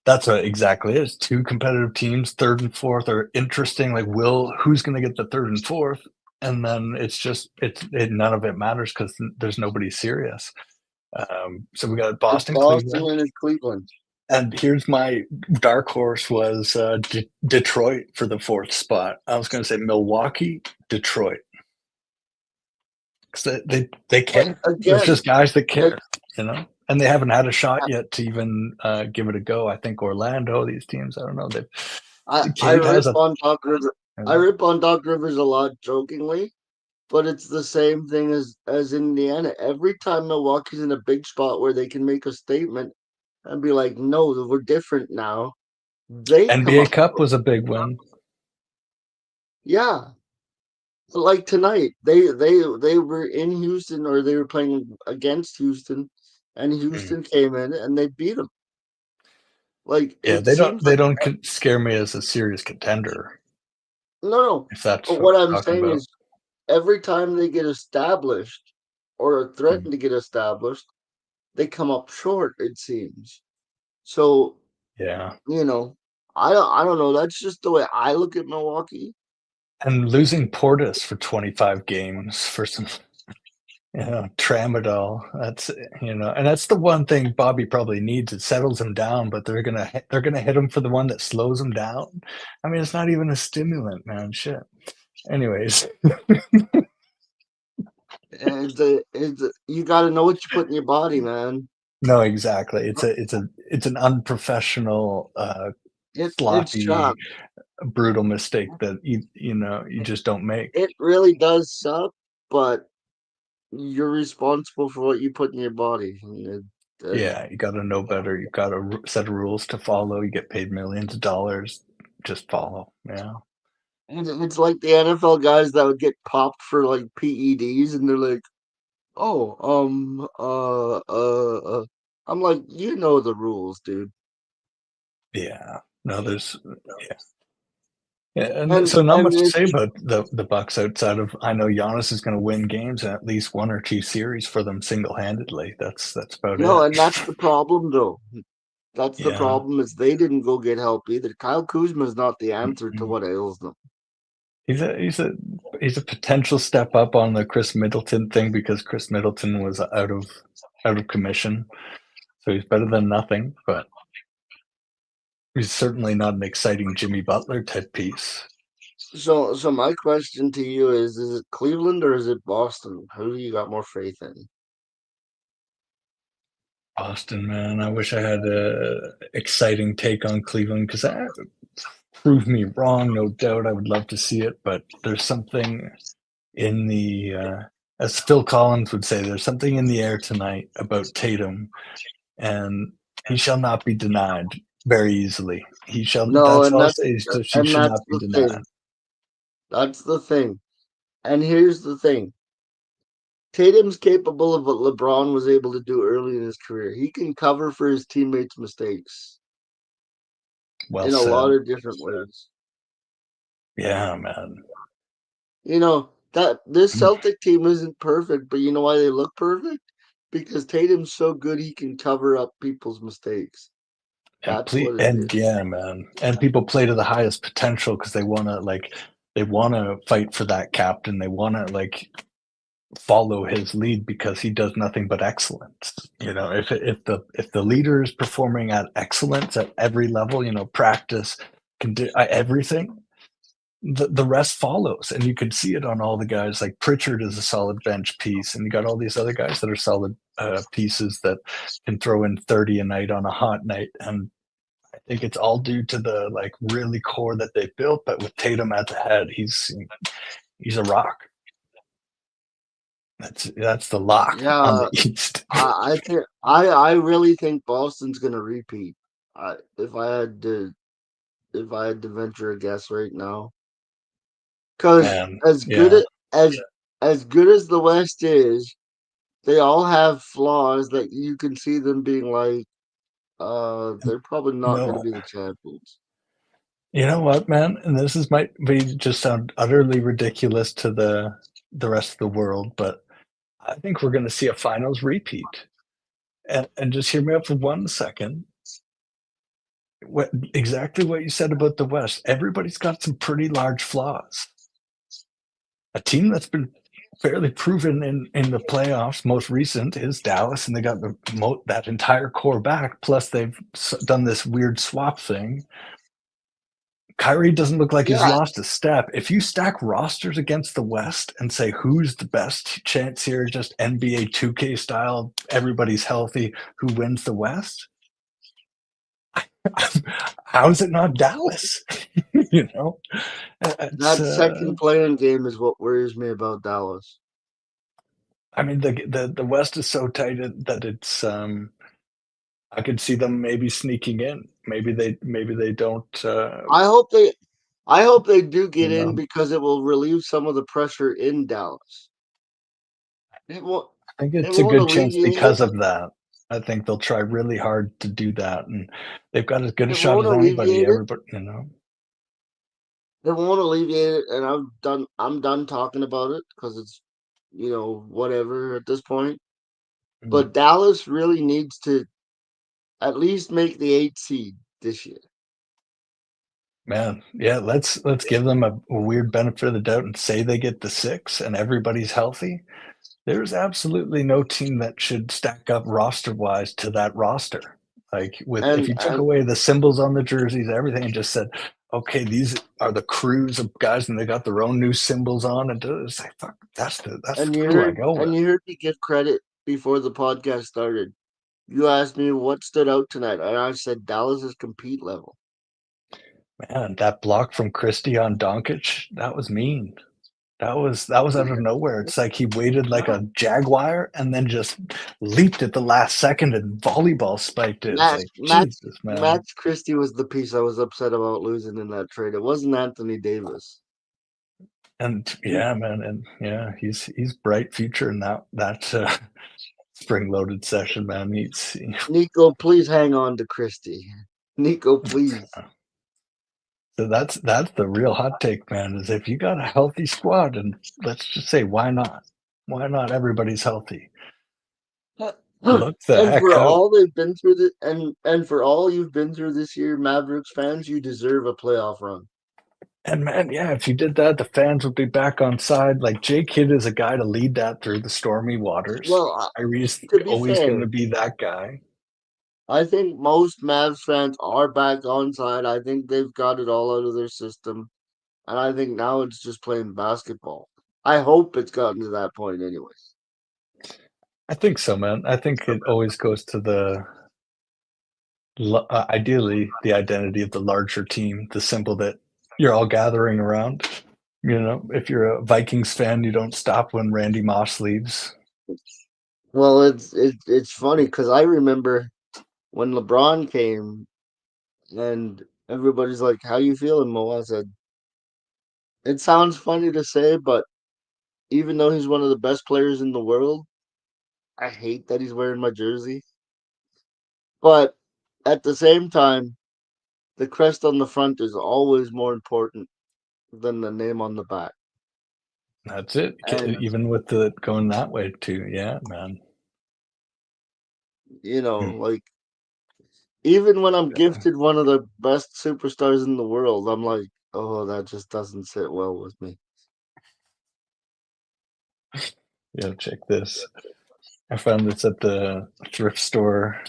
that's what exactly it is. Two competitive teams, third and fourth are interesting. Like, who's going to get the third and fourth? And then none of it matters because there's nobody serious. So we got it's Boston, Boston Cleveland. and it's Cleveland. And here's my dark horse was Detroit for the fourth spot. I was going to say Milwaukee, Detroit. 'Cause they But care. There's again, just guys that it, care, and they haven't had a shot yet to even give it a go. I think Orlando, these teams, I don't know. I Cade has rip a. on Doc River. I rip on Doc Rivers a lot jokingly, but it's the same thing as Indiana. Every time Milwaukee's in a big spot where they can make a statement and be like, "No, we're different now," they come NBA up Cup short. was a big one. Yeah, like tonight, they were in Houston or they were playing against Houston, and Mm. Houston came in and they beat them. Like Yeah, it seems they like don't scare me as a serious contender no, no. if that's But what what I'm we're talking saying about. is every time they get established or Mm. threaten to get established, they come up short, it seems. So, Yeah, you know, I don't know. That's just the way I look at Milwaukee. and losing Portis for 25 games for some tramadol. That's and that's the one thing Bobby probably needs. It settles him down, but they're gonna hit him for the one that slows him down. I mean, it's not even a stimulant, man. Shit. Anyways, You got to know what you put in your body, man. no, exactly. It's an unprofessional, It's sloppy, tough. brutal mistake that you just don't make. It really does suck, but you're responsible for what you put in your body, and Yeah, you got to know better. You've got a set of rules to follow. You get paid millions of dollars. Just follow. Yeah. and it's like the NFL guys that would get popped for like PEDs, and they're like, "Oh, I'm like, you know the rules, dude." Yeah. No, there's yeah. Yeah, and And so not and much to say it's about the Bucks outside of I know Giannis is going to win games in at least one or two series for them single-handedly. That's about no, it. and that's the problem, though. That's the Yeah. problem is they didn't go get help either. Kyle Kuzma is not the answer to Mm-mm. what ails them. He's a potential step up on the Chris Middleton thing because Chris Middleton was out of commission. So he's better than nothing, but he's certainly not an exciting Jimmy Butler type piece. So my question to you is it Cleveland or is it Boston? Who do you got more faith in? Boston, man, I wish I had a exciting take on Cleveland because that prove me wrong, no doubt. I would love to see it, but there's something in the as Phil Collins would say, there's something in the air tonight about Tatum, and he shall not be denied very easily. He shall. No, That's and all I'll that's say. Is just, he and should that's not be the denied. thing. That's the thing. And here's the thing. Tatum's capable of what LeBron was able to do early in his career. He can cover for his teammates' mistakes Well in a said. lot of different ways. Yeah, man. That this Celtic team isn't perfect, but you know why they look perfect? Because Tatum's so good he can cover up people's mistakes. That's what it And is. yeah, man. And people play to the highest potential because they want to fight for that captain. They want to follow his lead because he does nothing but excellence. If the leader is performing at excellence at every level, practice, can do everything. The rest follows, and you can see it on all the guys. Like Pritchard is a solid bench piece, and you got all these other guys that are solid pieces that can throw in 30 a night on a hot night. And I think it's all due to the really core that they built. But with Tatum at the head, he's a rock. That's the lock on Yeah, the East. I really think Boston's gonna repeat. I if I had to venture a guess right now, because Man, yeah, as good as the West is, they all have flaws that you can see them being like, they're probably not gonna no. be the champions. You know what, man? And this is might be just sound utterly ridiculous to the rest of the world, but I think we're going to see a finals repeat. And just hear me out for 1 second. Exactly what you said about the West. Everybody's got some pretty large flaws. A team that's been fairly proven in the playoffs, most recent is Dallas, and they got that entire core back. Plus, they've done this weird swap thing. Kyrie doesn't look like he's Yeah, lost a step. If you stack rosters against the West and say who's the best chance here, just NBA 2K style, everybody's healthy, who wins the West? How is it not Dallas? you know, it's. that second playing game is what worries me about Dallas. I mean, the West is so tight that it's. I could see them maybe sneaking in. Maybe they don't. I hope they I hope they do You get in know, because it will relieve some of the pressure in Dallas. It won't I think it it's a won't good chance alleviate it. because of that. I think they'll try really hard to do that, and they've got as good a It shot won't as anybody. alleviate it. Everybody. It won't alleviate it, and I'm done talking about it because it's whatever at this point. Mm. But Dallas really needs to at least make the 8 seed this year. Man, yeah, let's give them a weird benefit of the doubt and say they get the 6 and everybody's healthy. There's absolutely no team that should stack up roster-wise to that roster. Like with if and you took and away the symbols on the jerseys, everything, and just said, okay, these are the crews of guys, and they got their own new symbols on, and it's like, fuck, that's the crew I go with. you heard me give credit before the podcast started. You asked me what stood out tonight, and I said Dallas's compete level. Man, that block from Christie on Doncic, that was mean. That was out of nowhere. It's like he waited like No, a jaguar and then just leaped at the last second and volleyball spiked it. It's Max like Max Jesus, man. Max Christie was the piece I was upset about losing in that trade. It wasn't Anthony Davis. And yeah, man, and yeah, he's bright future in that spring loaded session, man. He's Nico, please hang on to Christie. Nico, please. so that's the real hot take, man. Is if you got a healthy squad, and let's just say why not? Why not everybody's healthy? Look the And heck for out. all they've been through and for all you've been through this year, Mavericks fans, you deserve a playoff run. And man, yeah, if you did that, the fans would be back on side. Like Jay Kidd is a guy to lead that through the stormy waters. Well, Kyrie's to be always going fair, to be that guy. I think most Mavs fans are back on side. I think they've got it all out of their system. And I think now it's just playing basketball. I hope it's gotten to that point anyways. I think so, man. I think it always goes to the ideally the identity of the larger team, the symbol that you're all gathering around. You know, if you're a Vikings fan, you don't stop when Randy Moss leaves. Well, it's funny because I remember when LeBron came and everybody's like, "How you feeling, Mo?" I said, "It sounds funny to say, but even though he's one of the best players in the world, I hate that he's wearing my jersey. But at the same time, the crest on the front is always more important than the name on the back. That's it. And Even with the going that way too. Yeah, man. Hmm. like even when I'm gifted one of the best superstars in the world, I'm like, oh, that just doesn't sit well with me. Yeah, check this. I found this at the thrift store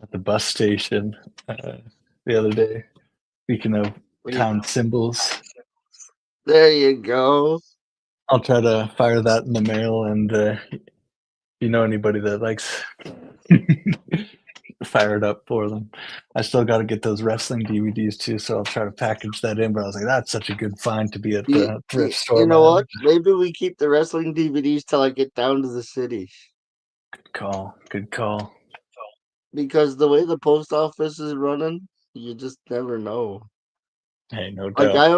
at the bus station the other day. Speaking of When you, town symbols, there you go. I'll try to fire that in the mail. And if you know anybody that likes, fire it up for them. I still got to get those wrestling DVDs too, so I'll try to package that in. But I was like, that's such a good find to be at the thrift store, You know man. what? Maybe we keep the wrestling DVDs till I get down to the city. Good call. Good call. Because the way the post office is running, you just never know. Hey, no Like doubt. I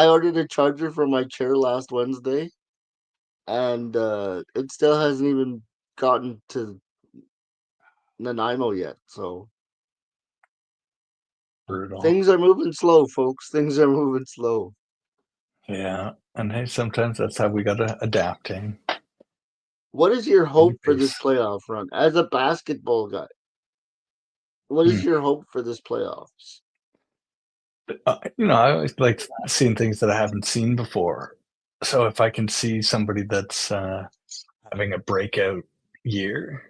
ordered a charger for my chair last Wednesday, and it still hasn't even gotten to Nanaimo yet. So Brutal. things are moving slow, folks. Things are moving slow. Yeah. And hey, sometimes that's how we got to adapt. Eh? What is your hope for this Anyways. playoff run? As a basketball guy, what Hmm. is your hope for this playoffs? I always like seeing things that I haven't seen before. So if I can see somebody that's having a breakout year,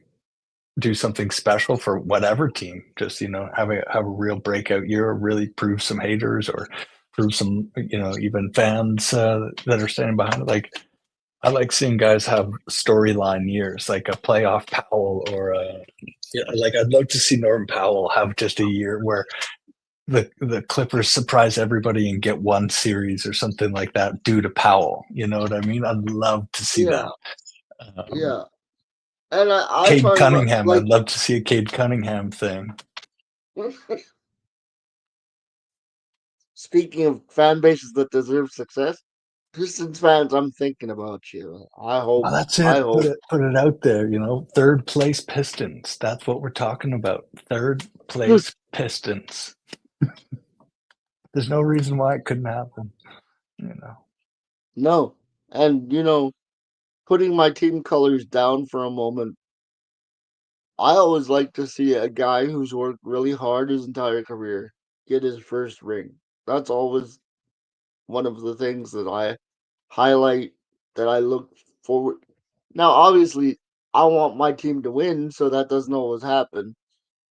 do something special for whatever team, just have a real breakout year, or really prove some haters, or prove some even fans that are standing behind it. Like I like seeing guys have storyline years, like a playoff Powell or like I'd love to see Norm Powell have just a year where the Clippers surprise everybody and get one series or something like that due to Powell. You know what I mean? I'd love to see Yeah, that. Um, yeah. And I Cade find Cunningham, like I'd love to see a Cade Cunningham thing. speaking of fan bases that deserve success, Pistons fans, I'm thinking about you. Well, that's I it. Put hope. it out there. Third place Pistons. That's what we're talking about. Third place Pistons. There's no reason why it couldn't happen. You know. No, and putting my team colors down for a moment, I always like to see a guy who's worked really hard his entire career get his first ring. That's always one of the things that I highlight, that I look forward. Now, obviously, I want my team to win, so that doesn't always happen.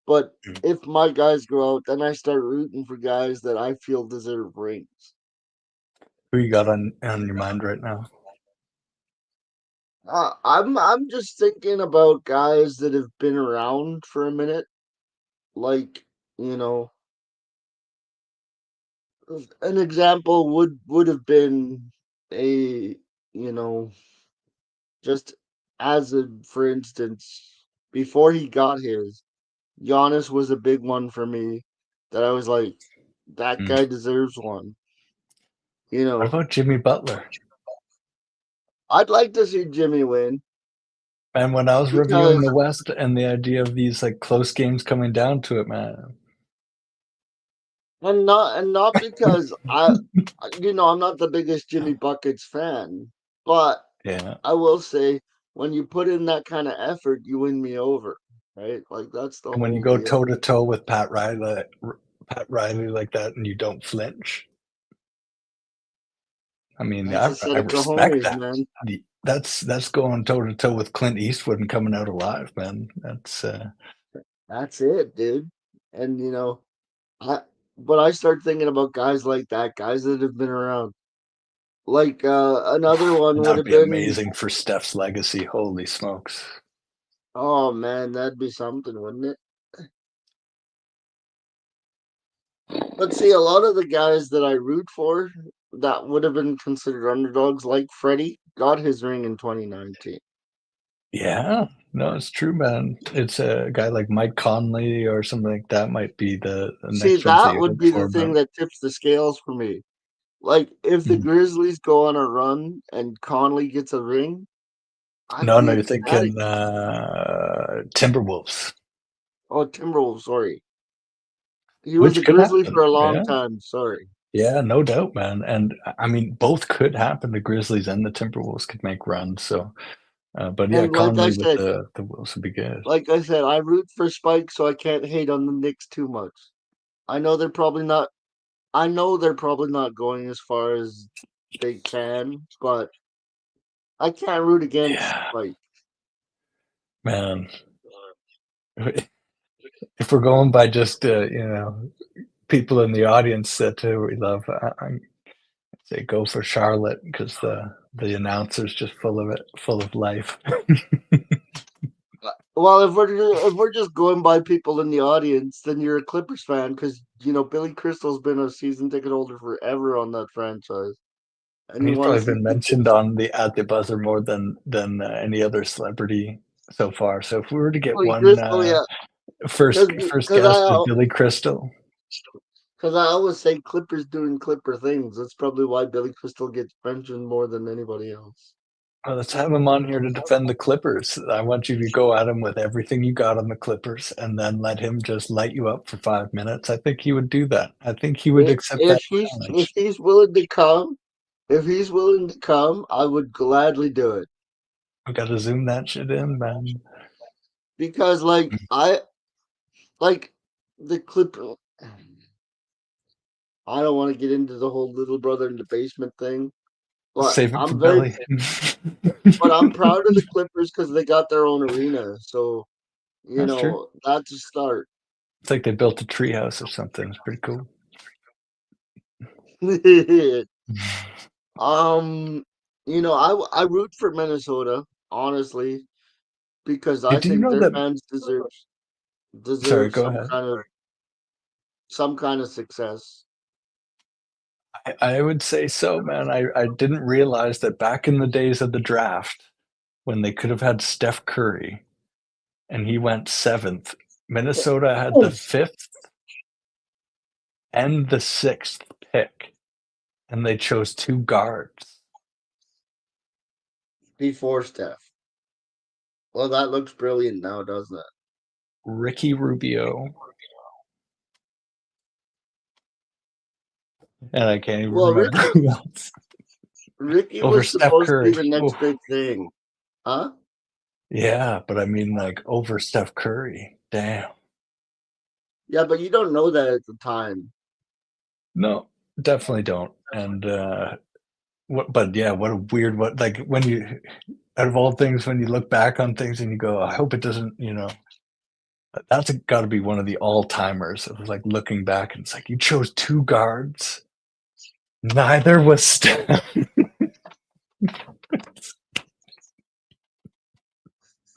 But Mm. if my guys go out, then I start rooting for guys that I feel deserve rings. Who you got on your mind right now? I'm just thinking about guys that have been around for a minute, like you know, an example would have been a you know just as a for instance before he got his Giannis was a big one for me that I was like that Mm. guy deserves one. You What know, about Jimmy Butler? I'd like to see Jimmy win And when I was reviewing because the West and the idea of these like close games coming down to it, man. and not because I'm not the biggest Jimmy Buckets fan, but Yeah. I will say when you put in that kind of effort, you win me over, right? Like that's the And when you whole go deal. toe to toe with Pat Riley like that, and you don't flinch, I mean, That's a set I of respect cojones, that. man. That's going toe to toe with Clint Eastwood and coming out alive, man. That's That's it, dude. And I but I start thinking about guys like that, guys that have been around. Like another one and would that'd have be been amazing for Steph's legacy. Holy smokes! oh man, that'd be something, wouldn't it? But see, a lot of the guys that I root for that would have been considered underdogs, like Freddie, got his ring in 2019. Yeah, no, it's true, man. It's a guy like Mike Conley or something like that might be the See, next ones that that you would hope be the for, thing but that tips the scales for me. Like, if the mm. Grizzlies go on a run and Conley gets a ring, I'd No, be no, you're ecstatic. thinking Timberwolves, Oh, Timberwolves, sorry. He was a which could Grizzly for happen. a long Yeah, time, sorry. yeah, no doubt, man. And I mean, both could happen. The Grizzlies and the Timberwolves could make runs. So, but yeah, And Conley with the Wolves would be good. like I said, I root for Spike, so I can't hate on the Knicks too much. I know they're probably not. I know they're probably not going as far as they can, but I can't root against Yeah, Spike. man. If we're going by just people in the audience that we love, I say go for Charlotte because the announcer's just full of it, full of life. Well, if we're just going by people in the audience, then you're a Clippers fan because Billy Crystal's been a season ticket holder forever on that franchise, and And you he's want to probably see been people. mentioned on the at the buzzer more than any other celebrity so far. So if we were to get Billy one Crystal, yeah, first because first because guest I with Billy Crystal, because I always say Clippers doing Clipper things. That's probably why Billy Crystal gets mentioned more than anybody else. well, let's have him on here to defend the Clippers. I want you to go at him with everything you got on the Clippers, and then let him just light you up for 5 minutes. I think he would do that. I think he would accept If that he's if challenge. he's willing to come, if he's willing to come, I would gladly do it We got to zoom that shit in, man. because I like the Clipper. I don't want to get into the whole little brother in the basement thing, but Save it for Billy. I'm proud of the Clippers because they got their own arena. So That's true. that's a start. It's like they built a treehouse or something. It's pretty cool. um, I root for Minnesota honestly because Hey, I do you think know their that? fans Sorry, deserve go ahead. some kind of success. I would say so, man. I didn't realize that back in the days of the draft, when they could have had Steph Curry and he went seventh, Minnesota had the fifth and the sixth pick, and they chose two guards. Before Steph. Well, that looks brilliant now, doesn't it? Ricky Rubio, and I can't even Well, remember who else Ricky over was Steph supposed to be Curry. the next Oof. big thing, huh? Yeah, but I mean, like over Steph Curry. Damn. Yeah, but you don't know that at the time. No, definitely don't. And what? But yeah, what a weird. What like when you out of all things, when you look back on things and you go, I hope it doesn't. That's got to be one of the all timers. It was like looking back, and it's like you chose two guards. Neither was Steph.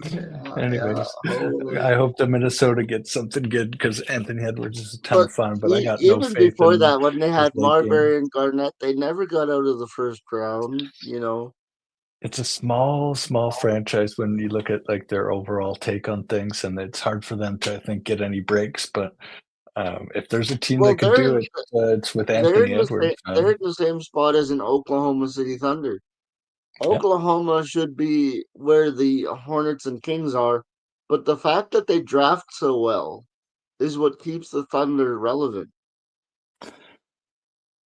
Yeah, Anyways, holy. I hope the Minnesota gets something good because Anthony Edwards is a ton But of fun, but I got no even faith before in that, when they his had late game. Marbury and Garnett, they never got out of the first round. You know. It's a small franchise when you look at like their overall take on things, and it's hard for them to, I think, get any breaks. But if there's a team that Well, could do it, it's with Anthony Edwards, they're man. in the same spot as an Oklahoma City Thunder. Yeah, Oklahoma should be where the Hornets and Kings are, but the fact that they draft so well is what keeps the Thunder relevant.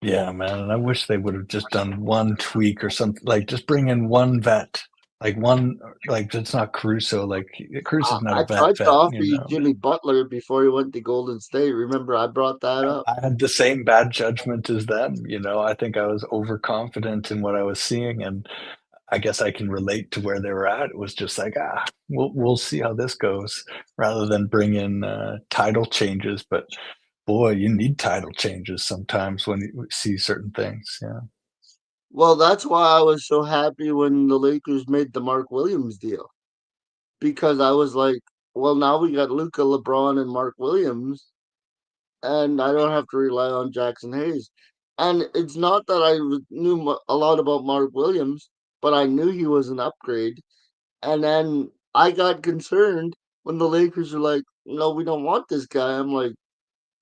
yeah, man. And I wish they would have just done one tweak or something, like just bring in one vet, like one, like it's not Caruso. Like Caruso's not a I tried to vet, offer you you know. Jimmy Butler before he went to Golden State. Remember, I brought that up. I had the same bad judgment as them, you know. I think I was overconfident in what I was seeing, and I guess I can relate to where they were at. It was just like, we'll see how this goes, rather than bring in title changes. But boy, you need title changes sometimes when you see certain things. Yeah, Well, that's why I was so happy when the Lakers made the Mark Williams deal because I was like, well, now we got Luca, LeBron, and Mark Williams, and I don't have to rely on Jackson Hayes. And it's not that I knew a lot about Mark Williams, but I knew he was an upgrade. And then I got concerned when the Lakers were like, "No, we don't want this guy." I'm like,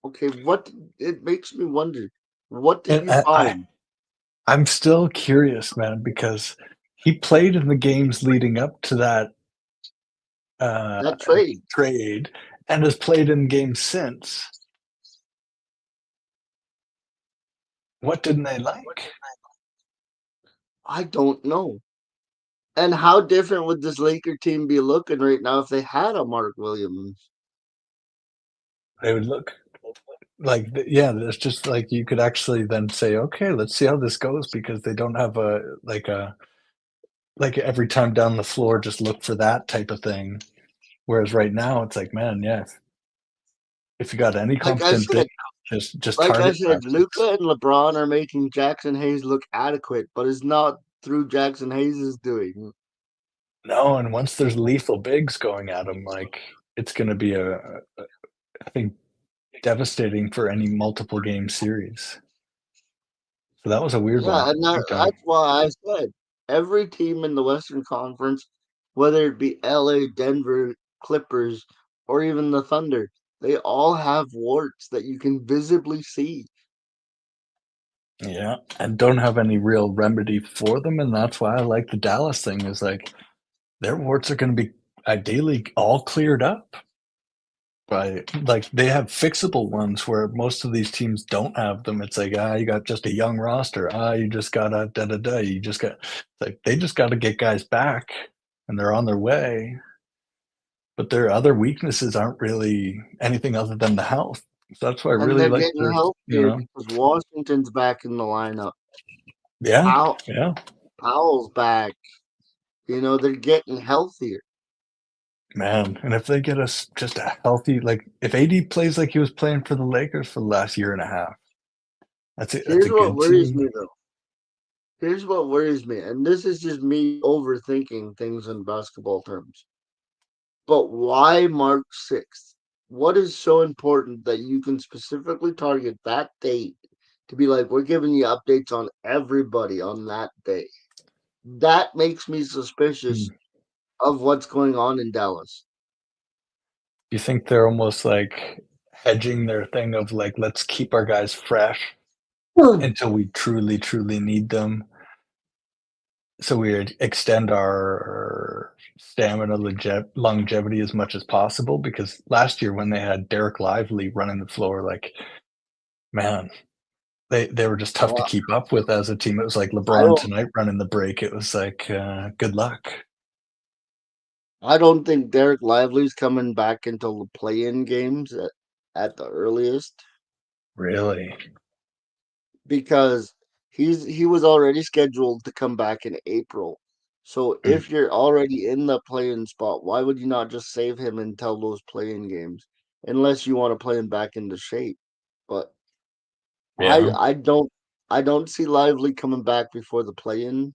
"Okay, what?" It makes me wonder, what did and you find I'm still curious, man, because he played in the games leading up to that uh, that trade? trade and has played in games since. What didn't they like? I don't know. And how different would this Laker team be looking right now if they had a Mark Williams? They would look like, yeah, there's just like you could actually then say, okay, let's see how this goes because they don't have like every time down the floor, just look for that type of thing. Whereas right now, it's like, man, yeah, if you got any Like I competent big, said, just like I target said, practice. Luca and LeBron are making Jackson Hayes look adequate, but it's not through Jackson Hayes' doing. No, and once there's lethal bigs going at them, like it's going to be I think, devastating for any multiple game series. So that was a weird Yeah, one, and big time. that's why I said every team in the Western Conference, whether it be LA, Denver, Clippers, or even the Thunder, they all have warts that you can visibly see. Yeah, and don't have any real remedy for them, and that's why I like the Dallas thing. Is like their warts are going to be ideally all cleared up by like they have fixable ones where most of these teams don't have them. It's like you got just a young roster. You just got a da da da. You just got like they just got to get guys back, and they're on their way. But their other weaknesses aren't really anything other than the health. So that's why I And really they're like getting their, healthier because Washington's back in the lineup. yeah, Powell, yeah, Powell's back. You know, they're getting healthier. man. And if they get us just a healthy, like if AD plays like he was playing for the Lakers for the last year and a half, that's it. That's a Here's what good worries team. me though. Here's what worries me, and this is just me overthinking things in basketball terms. But why March 6th? What is so important that you can specifically target that date to be like, we're giving you updates on everybody on that day? That makes me Hmm. suspicious of what's going on in Dallas. You think they're almost like hedging their thing of like, let's keep our guys fresh Hmm. until we truly need them. So we extend our stamina longevity as much as possible because last year when they had Derek Lively running the floor, like man, they were just tough to Well, keep up with as a team. It was like I LeBron don't tonight running the break. It was like good luck. I don't think Derek Lively's coming back until the play-in games at the earliest Really? because he was already scheduled to come back in April. So Mm. if you're already in the play-in spot, why would you not just save him until those play-in games? Unless you want to play him back into shape. But I Yeah. I don't I don't see Lively coming back before the play-in.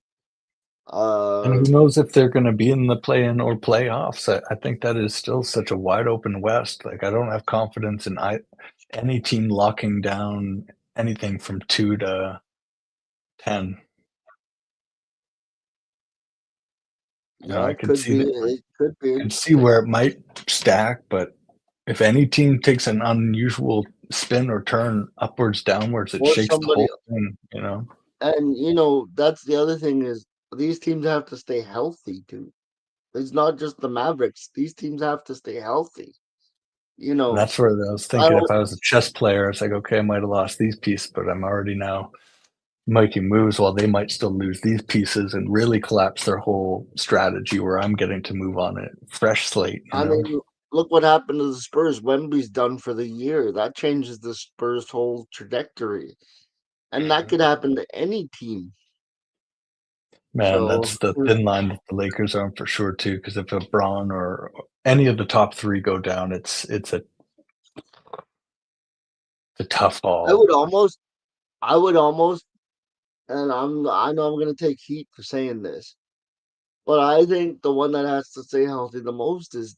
And Uh who knows if they're going to be in the play-in or playoffs? I think that is still such a wide open West. Like I don't have confidence in any team locking down anything from 2 to 10. You know, yeah, I it could could see be. that. It could be. Could see where it might stack, but if any team takes an unusual spin or turn upwards, downwards, it Or shakes the somebody whole thing. You know, and that's the other thing is these teams have to stay healthy too. It's not just the Mavericks. These teams have to stay healthy. You and know, that's where I was I thinking. If don't I was a chess player, it's like, okay, I might have lost these pieces, but I'm already now making moves while they might still lose these pieces and really collapse their whole strategy. Where I'm getting to move on a fresh slate. You I know, mean, look what happened to the Spurs. Wemby's done for the year. That changes the Spurs' whole trajectory. And that could happen to any team. man, So that's the thin line that the Lakers are on for sure too. Because if LeBron or any of the top three go down, it's a tough I haul. would almost I would almost and I know I'm gonna take heat for saying this, but I think the one that has to stay healthy the most is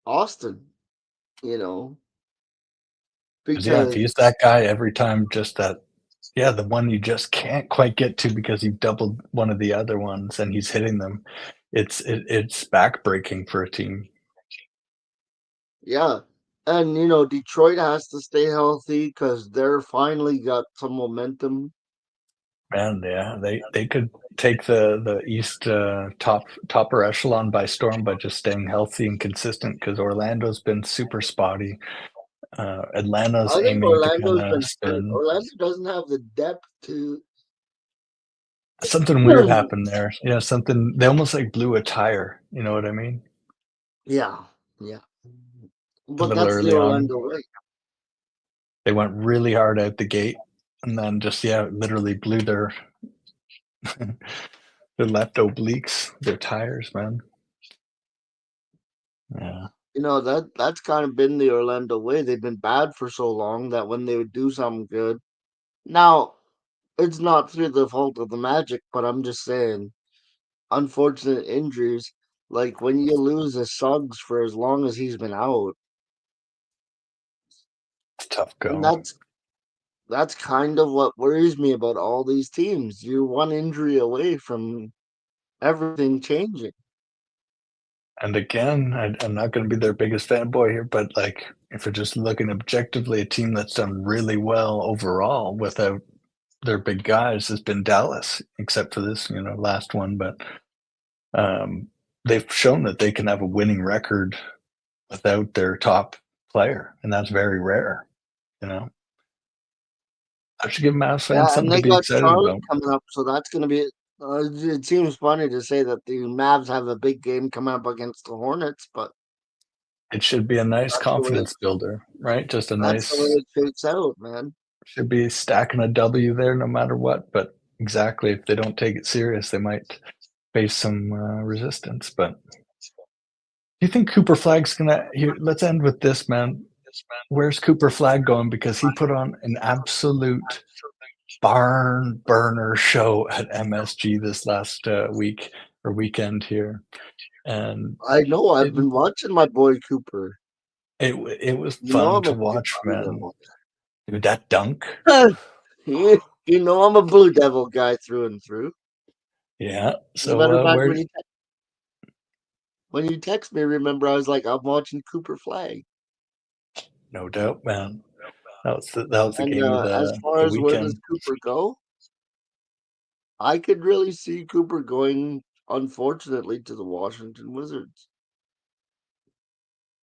Austin, you know, 'Cause, yeah, if because he's that guy every time, just that, yeah, the one you just can't quite get to because you've doubled one of the other ones and he's hitting them, it's backbreaking for a team. yeah. And Detroit has to stay healthy because they're finally got some momentum. Man, yeah, they could take the East, topper echelon by storm by just staying healthy and consistent. Because Orlando's been super spotty. Atlanta's I think aiming to Orlando's kinda been hurt. spin. Orlando doesn't have the depth to. Something weird happened there. Yeah, something they almost, like, blew a tire, you know what I mean? Yeah, yeah. A But little that's the early on. Orlando way. They went really hard out the gate and then just, yeah, literally blew their left obliques, their tires, man. Yeah, That's kind of been the Orlando way. They've been bad for so long that when they would do something good. Now, it's not through the fault of the Magic, but I'm just saying, unfortunate injuries. Like when you lose a Suggs for as long as he's been out, it's a tough and go. that's kind of what worries me about all these teams. You're one injury away from everything changing. And again, I'm not gonna be their biggest fanboy here, but, like, if you're just looking objectively, a team that's done really well overall without their big guys has been Dallas, except for this, last one, but, um, they've shown that they can have a winning record without their top player, and that's very rare, you know? I should give Mavs fans Yeah, and something to they be got excited Charlotte about. coming up, so that's going to be. It seems funny to say that the Mavs have a big game coming up against the Hornets, but It should be a nice that's the way confidence builder, right? Just a that's the way nice it shakes out, man. should be stacking a W there no matter what, but exactly, if they don't take it serious, they might face some, resistance, but do you think Cooper Flag's gonna here, let's end with this, man. Where's Cooper Flag going? Because he put on an absolute barn burner show at MSG this last, week or weekend here, and I know. I've it been watching my boy Cooper. it was You know, fun I'm to a big watch, Blue man. Devil. Dude, that dunk. You know, I'm a Blue Devil guy through and through. Yeah, As a matter of so, fact, where when you text me, remember I was like, I'm watching Cooper Flag. no doubt, man. That was the And game of as far the as where does weekend. Cooper go, I could really see Cooper going, unfortunately, to the Washington Wizards.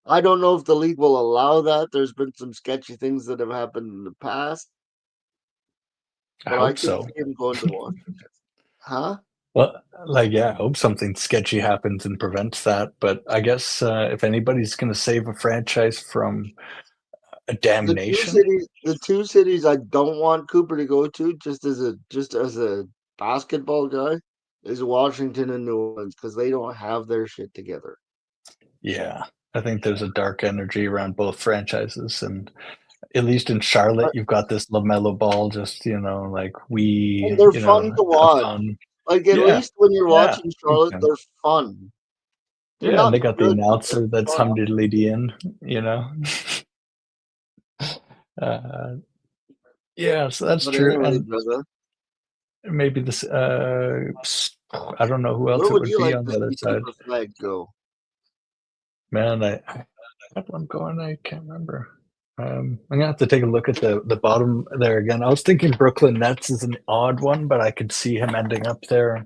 I don't know if the league will allow that. There's been some sketchy things that have happened in the past, I but I hope could so. see him going to Washington. Huh? Well, like, yeah, I hope something sketchy happens and prevents that, but I guess, if anybody's gonna save a franchise from a damnation, The two cities I don't want Cooper to go to, just as a basketball guy, is Washington and New Orleans because they don't have their shit together. Yeah, I think there's a dark energy around both franchises, and at least in Charlotte, you've got this LaMelo Ball, just like And they're fun to have watch. fun. Like at Yeah, least when you're yeah, watching big Charlotte, time. they're fun. They're Yeah, and not they got the good, but they're announcer that's fun. humdiddly in, you know. Uh, yeah, so that's But true, anyway, and brother, maybe this. I don't know who else where it would would you be like on to the other see side. Cooper Flag go? Man, I had one going. I can't remember. I'm gonna have to take a look at the bottom there again. I was thinking Brooklyn Nets is an odd one, but I could see him ending up there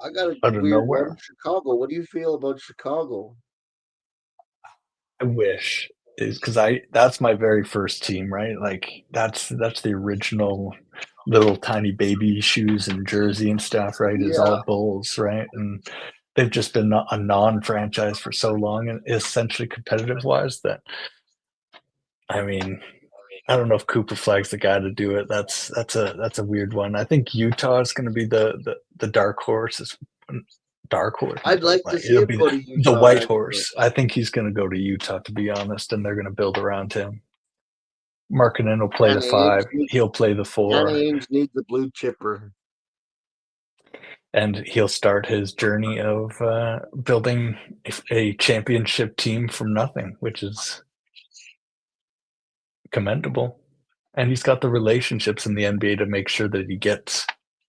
I got a out of weird one. nowhere. Chicago. What do you feel about Chicago? I wish is because I that's my very first team, right? Like that's the original little tiny baby shoes and jersey and stuff, right? Is Yeah, all Bulls, right? And they've just been a non-franchise for so long and essentially competitive wise that I mean I don't know if Cooper Flag's the guy to do it. That's a weird one. I think Utah is going to be the dark horse. Is dark horse. I'd like to Like see it'll him be go to the Utah. white Actually, horse. I think he's going to go to Utah, to be honest, and they're going to build around him. Markkinen will play the Danny Ainge, five. He'll play the Danny four, Ainge needs a blue chipper. and he'll start his journey of building a championship team from nothing, which is commendable. And he's got the relationships in the NBA to make sure that he gets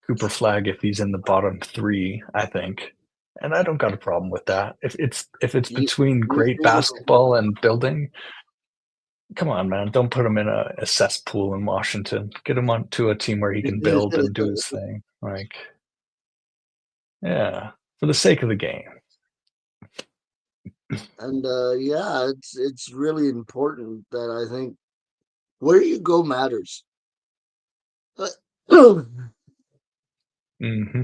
Cooper Flag if he's in the bottom three, I think. And I don't got a problem with that. If it's Do between do you great think basketball and building, come on, man. Don't put him in a cesspool in Washington. Get him onto a team where he can build and do his thing. Like, yeah, for the sake of the game. and yeah, it's really important that I think where you go matters. Hmm.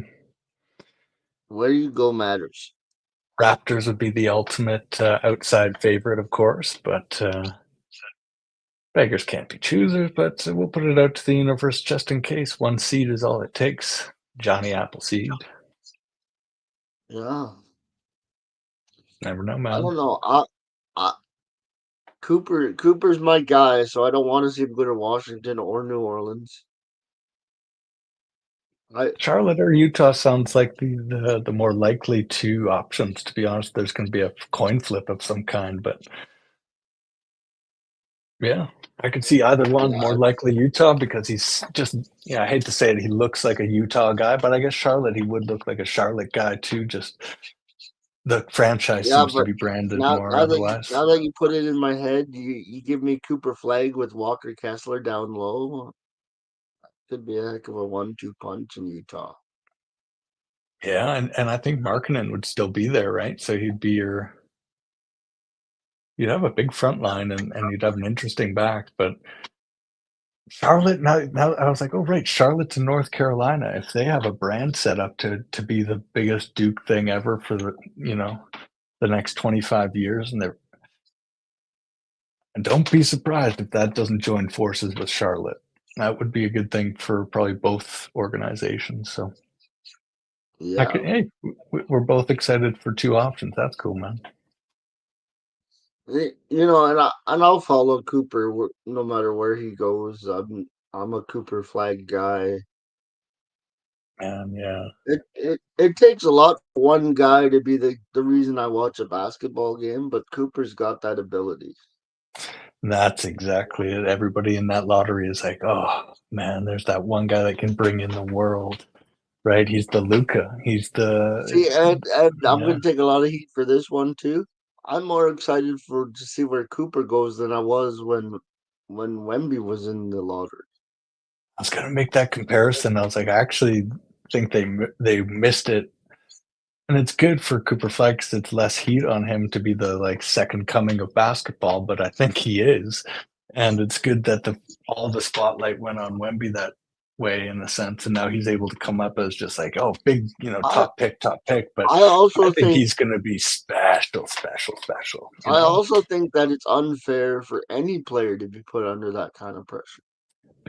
Where you go matters. Raptors would be the ultimate outside favorite, of course, but beggars can't be choosers, but we'll put it out to the universe just in case. One seed is all it takes. Johnny Appleseed. Yeah, Never know, I man. don't know. I Cooper's my guy, so I don't want to see him go to Washington or New Orleans. I Charlotte or Utah sounds like the more likely two options, to be honest. There's going to be a coin flip of some kind, but yeah, I could see either one. More yeah, likely Utah because he's just, I hate to say it, he looks like a Utah guy, but I guess Charlotte, he would look like a Charlotte guy too. Just the franchise yeah, seems to but be branded more otherwise. now that you put it in my head, you give me Cooper Flag with Walker Kessler down low. Could be a heck of a 1-2 punch in Utah. Yeah, and I think Markkinen would still be there, right? So you'd have a big front line and you'd have an interesting back. But Charlotte, now I was like, oh right, Charlotte to North Carolina. If they have a brand set up to be the biggest Duke thing ever for the next 25 years, and don't be surprised if that doesn't join forces with Charlotte. That would be a good thing for probably both organizations. So Yeah, hey, we're both excited for two options. That's cool, man. and I'll follow Cooper no matter where he goes. I'm a Cooper Flag guy. And yeah, It takes a lot for one guy to be the reason I watch a basketball game, but Cooper's got that ability. that's exactly it. Everybody in that lottery is like, oh man, there's that one guy that can bring in the world, right? He's the Luca. He's the See, and I'm yeah. gonna take a lot of heat for this one too. I'm more excited for to see where Cooper goes than I was when Wemby was in the lottery. I was gonna make that comparison. I was like, I actually think they missed it, and it's good for Cooper Flag because it's less heat on him to be the like second coming of basketball. But I think he is, and it's good that all the spotlight went on Wemby that way in a sense, and now he's able to come up as just like, oh, big, I top pick, top pick. But I I also think think he's gonna be special, special, special. I also think that it's unfair for any player to be put under that kind of pressure.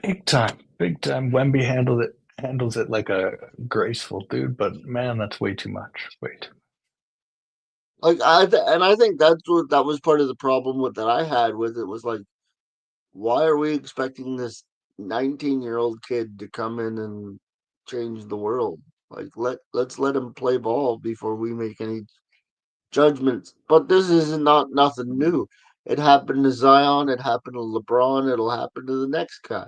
Big time, big time. Wemby handled it handles it like a graceful dude, but man, that's way too much. Way too. Like and I think that was part of the problem with that I had with it was like, why are we expecting this 19-year-old kid to come in and change the world? Like let's let him play ball before we make any judgments. But this is not nothing new. It happened to Zion. It happened to LeBron. It'll happen to the next guy.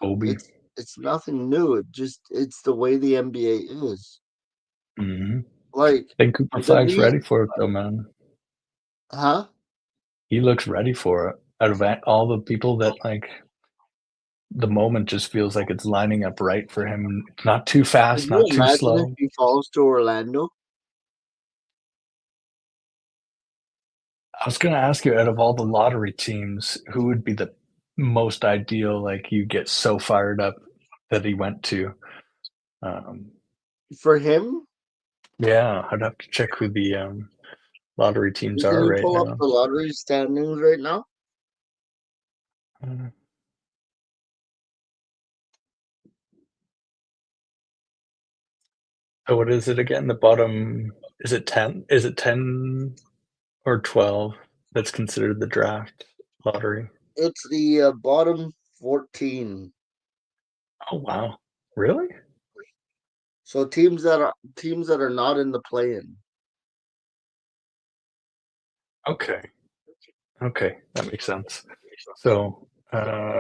Kobe. It's nothing new. It's the way the NBA is. Hmm. Like I think Cooper the Flag's need, ready for it though, man. huh? He looks ready for it. Out of all the people that like, the moment just feels like it's lining up right for him. Not too Could fast, you not too imagine if slow. he falls to Orlando? I was gonna ask you, out of all the lottery teams, who would be the most ideal? Like you get so fired up that he went to. Um, For him, yeah, I'd have to check who the lottery teams can are you right pull up now. the lottery standings right now? Uh, so what is it again? The bottom, is it 10? Is it 10 or 12 that's considered the draft lottery? It's the bottom 14. Oh wow, really? So teams that are not in the play-in. Okay, okay, that makes sense. So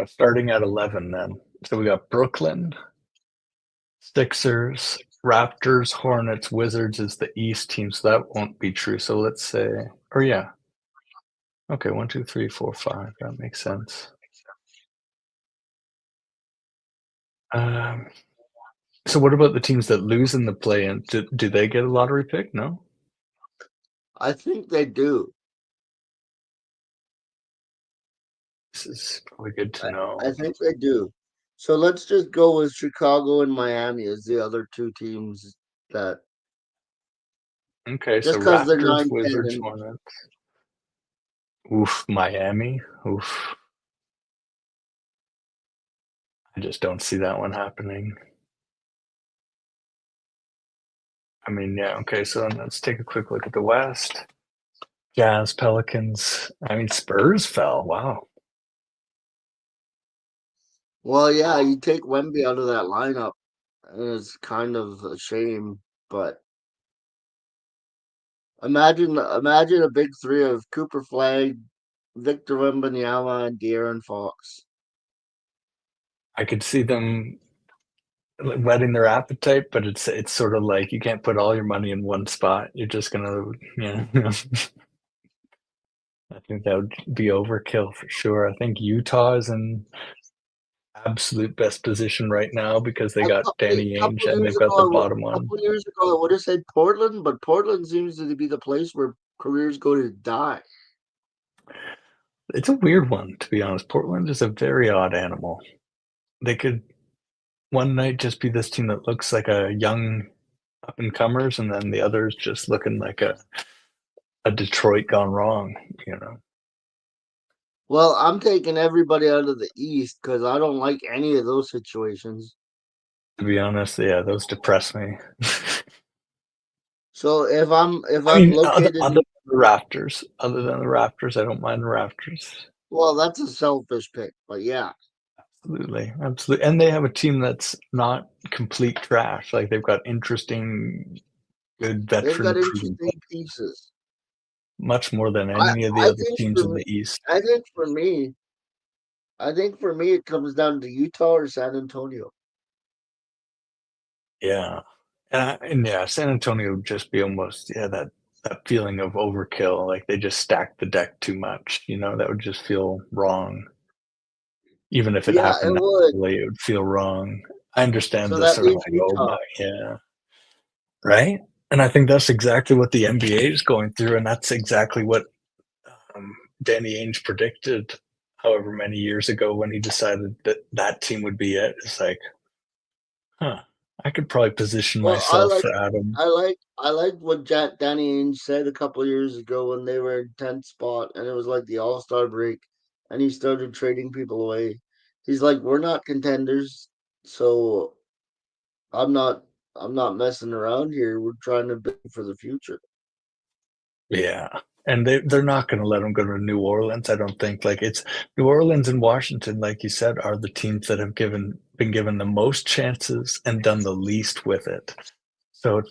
starting at 11 then. So we got Brooklyn, Sixers, Raptors, Hornets, Wizards is the East team, so that won't be true. So let's say, or yeah, okay, 1, 2, 3, 4, 5. That makes sense. Um, so what about the teams that lose in the play-in? Do they get a lottery pick? No, I think they do. this is probably good to I know. think they do. So let's just go with Chicago and Miami as the other two teams that Okay, just so because they're Raptors, 9-10 Wizards, and Hornets. Oof, Miami. Oof, I just don't see that one happening. I mean, yeah, okay, so let's take a quick look at the West. Jazz, Pelicans. I mean, Spurs fell. Wow. well, yeah, you take Wemby out of that lineup, and it's kind of a shame. But imagine a big three of Cooper Flag, Victor Wembanyama, and De'Aaron Fox. I could see them whetting their appetite, but it's sort of like you can't put all your money in one spot. You're just gonna, you know, I think that would be overkill for sure. I think Utah is in absolute best position right now because they got Danny Ainge and they've got the bottom A one. couple years ago, I would have said Portland, but Portland seems to be the place where careers go to die. It's a weird one, to be honest. Portland is a very odd animal. They could one night just be this team that looks like a young up and comers, and then the others just looking like a Detroit gone wrong, you know. Well, I'm taking everybody out of the East because I don't like any of those situations. To be honest, yeah, those depress me. So if I I'm mean, located in, Other than the Raptors, I don't mind the Raptors. well, that's a selfish pick, but yeah, Absolutely, absolutely, and they have a team that's not complete trash. Like they've got interesting, good they've got veteran proven interesting players, pieces. much more than I any of the I other think teams for in me, the East. I think for me, I think for me it comes down to Utah or San Antonio. Yeah, and yeah, San Antonio would just be almost that feeling of overkill. Like they just stacked the deck too much. You know, that would just feel wrong. Even if it Yeah, it happened would. naturally, it would feel wrong. I understand So the that sort of leaves like, oh Utah. my, yeah, right. And I think that's exactly what the NBA is going through, and that's exactly what um, Danny Ainge predicted, however many years ago when he decided that that team would be it. It's like, huh, I could probably position Well, myself for Adam. I like what Danny Ainge said a couple of years ago when they were in 10th spot and it was like the All Star break, and he started trading people away. He's like, we're not contenders, so I'm not I'm not messing around here. We're trying to build for the future. Yeah. And they're not going to let them go to New Orleans. I don't think like it's New Orleans and Washington, like you said, are the teams that have been given the most chances and done the least with it. So,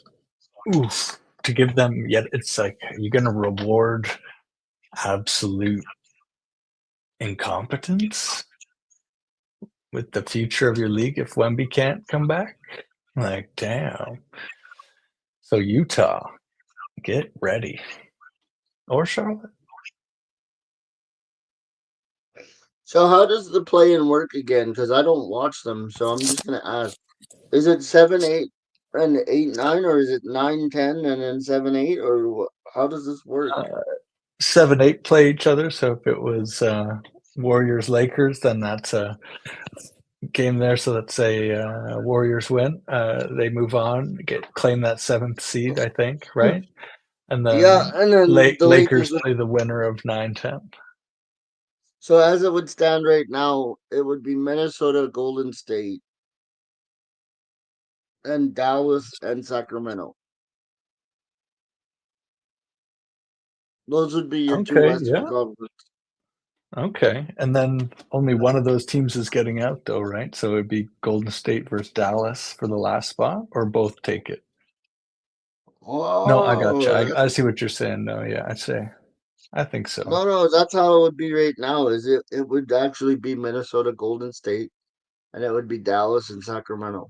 oof, to give them yet it's like you're going to reward absolute incompetence with the future of your league if Wemby can't come back. Like, damn. So Utah, get ready. Or Charlotte. So how does the play-in work again? Because I don't watch them, so I'm just gonna ask: is it 7-8 and 8-9, or is it 9-10 and then 7-8, or how does this work? Uh, 7-8 play each other. So if it was Warriors Lakers, then that's a game there. So let's say Warriors win, they move on, claim that seventh seed, I think, right? And Yeah, then and then the Lakers Lakers would. play the winner of 9-10. So as it would stand right now, it would be Minnesota, Golden State, and Dallas and Sacramento. Those would be your two Okay, Western yeah, Conference. okay. And then only one of those teams is getting out, though, right? So it'd be Golden State versus Dallas for the last spot, or both take it. No, I got you. Oh, I see what you're saying. No, yeah, I think so. no, that's how it would be right now. Is it would actually be Minnesota, Golden State, and it would be Dallas and Sacramento.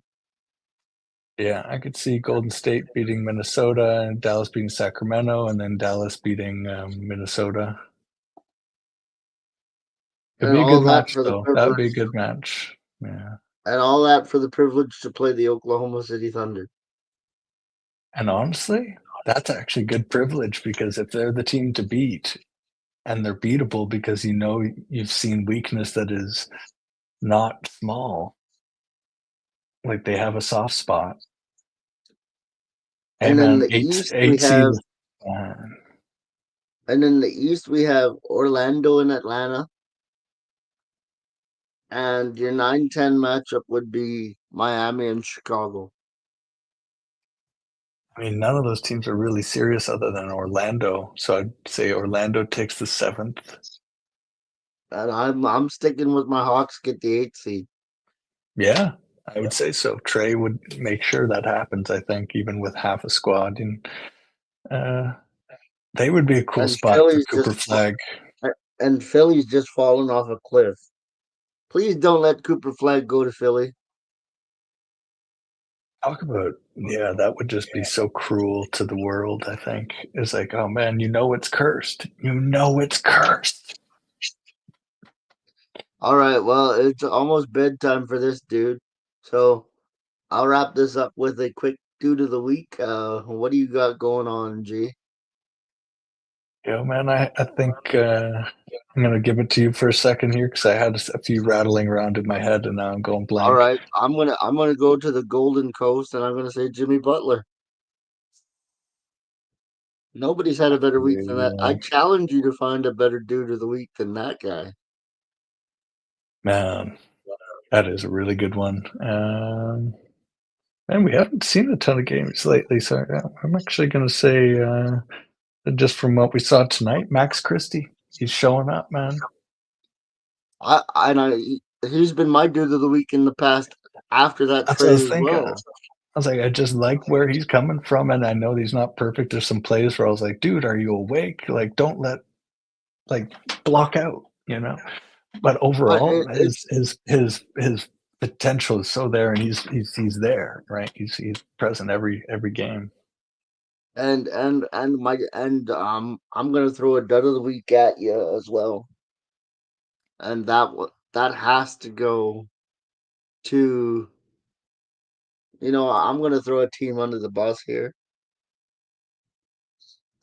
Yeah, I could see Golden State beating Minnesota and Dallas beating Sacramento, and then Dallas beating Minnesota. Could And be a all good that match, for the though. That would be a privilege, good match. Yeah. and all that for the privilege to play the Oklahoma City Thunder. And honestly, that's actually good privilege because if they're the team to beat and they're beatable because you know you've seen weakness that is not small, like they have a soft spot. Hey And then man, the East we eight seed have, is fine. and in the East we have Orlando and Atlanta, and your 9-10 matchup would be Miami and Chicago. I mean, none of those teams are really serious other than Orlando. So I'd say Orlando takes the seventh. And I'm sticking with my Hawks get the 8th seed. Yeah, I would say so. Trey would make sure that happens, I think, even with half a squad. And uh, they would be a cool And spot for Philly's Cooper Flag. just fallen off a cliff. Please don't let Cooper Flag go to Philly. Talk about, yeah, that would just be so cruel to the world, I think. It's like, oh man, you know it's cursed. You know it's cursed. All right, well, it's almost bedtime for this dude. So I'll wrap this up with a quick dude of the week. What do you got going on, G? Man, I think I'm going to give it to you for a second here because I had a few rattling around in my head and now I'm going All blank. right, I'm gonna go to the Golden Coast and I'm gonna say Jimmy Butler. Nobody's had a better week than that. I Yeah. challenge you to find a better dude of the week than that guy. Man, that is a really good one. And we haven't seen a ton of games lately, so I'm actually going to say, just from what we saw tonight, Max Christie, he's showing up, man. I he's been my dude of the week in the past after that That's what I trade was as thinking. well. I was like, I just like where he's coming from, and I know he's not perfect. There's some plays where I was like, dude, are you awake? Like, don't let like block out, you know. But But overall, it's his potential is so there, and he's there, right? He's present every game. and I'm gonna throw a dud of the week at you as well, and that has to go to I'm gonna throw a team under the bus here.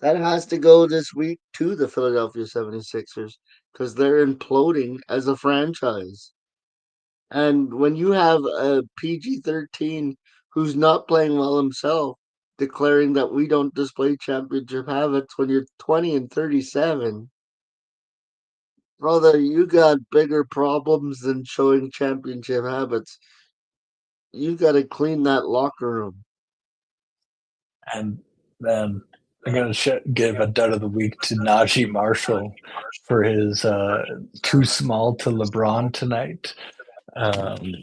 That has to go this week to the Philadelphia 76ers because they're imploding as a franchise. And when you have a PG-13 who's not playing well himself, declaring that we don't display championship habits when you're 20 and 37, brother, you got bigger problems than showing championship habits. You gotta clean that locker room. And then I'm going to give a dud of the week to Najee Marshall for his too small to LeBron tonight. Um,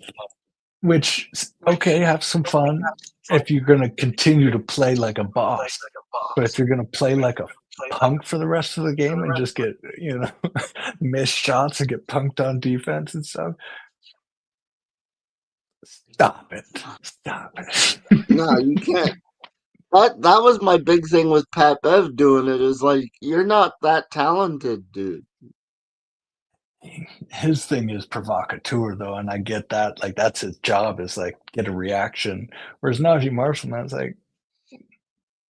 which, okay, have some fun if you're going to continue to play like a boss. But if you're going to play like a punk for the rest of the game and just get, miss shots and get punked on defense and stuff, stop it. Stop it. Nah, you can't. That was my big thing with Pat Bev doing it. Is like you're not that talented, dude. His thing is provocateur, though, and I get that. Like, that's his job is like get a reaction. Whereas Najee Marshall, man, it's like,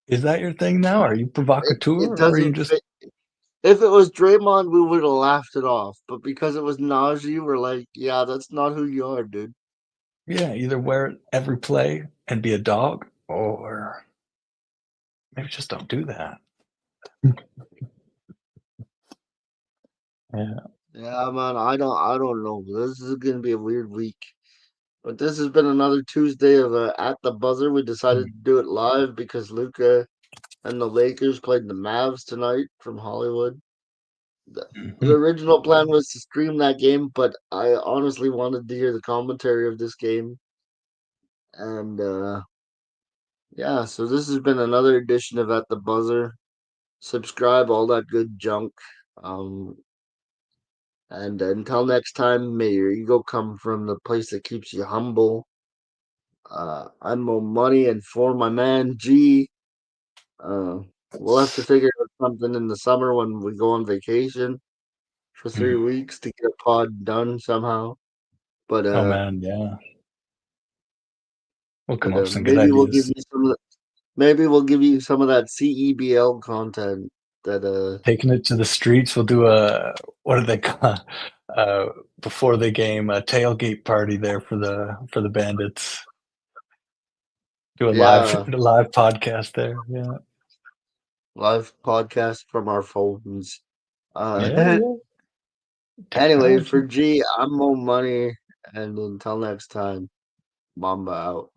is that your thing now? Are you provocateur It or are you doesn't just fit. If it was Draymond, we would have laughed it off. But because it was Najee, we're like, yeah, that's not who you are, dude. yeah, either wear it every play and be a dog, or maybe just don't do that. Yeah. Yeah, man, I don't know. This is gonna be a weird week. But this has been another Tuesday of at the buzzer. We decided to do it live because Luca and the Lakers played the Mavs tonight from Hollywood. The Mhm. original plan was to stream that game, but I honestly wanted to hear the commentary of this game. And yeah, so this has been another edition of At the Buzzer. Subscribe, all that good junk. Um, and until next time, may your ego come from the place that keeps you humble. I'm Mo Money, and for my man G, uh, we'll have to figure out something in the summer when we go on vacation for 3 weeks to get a pod done somehow. But Oh man, yeah. We'll come but up with some good maybe we'll give ideas. you some of maybe we'll give you some of that CEBL content that Taking it to the streets, we'll do a what do they call uh, before the game a tailgate party there for the bandits. Do a live yeah, a live podcast there. Yeah. live podcast from our phones. Yeah, yeah. Anyway, for Technology. G, I'm Mo Money, and until next time, Mamba out.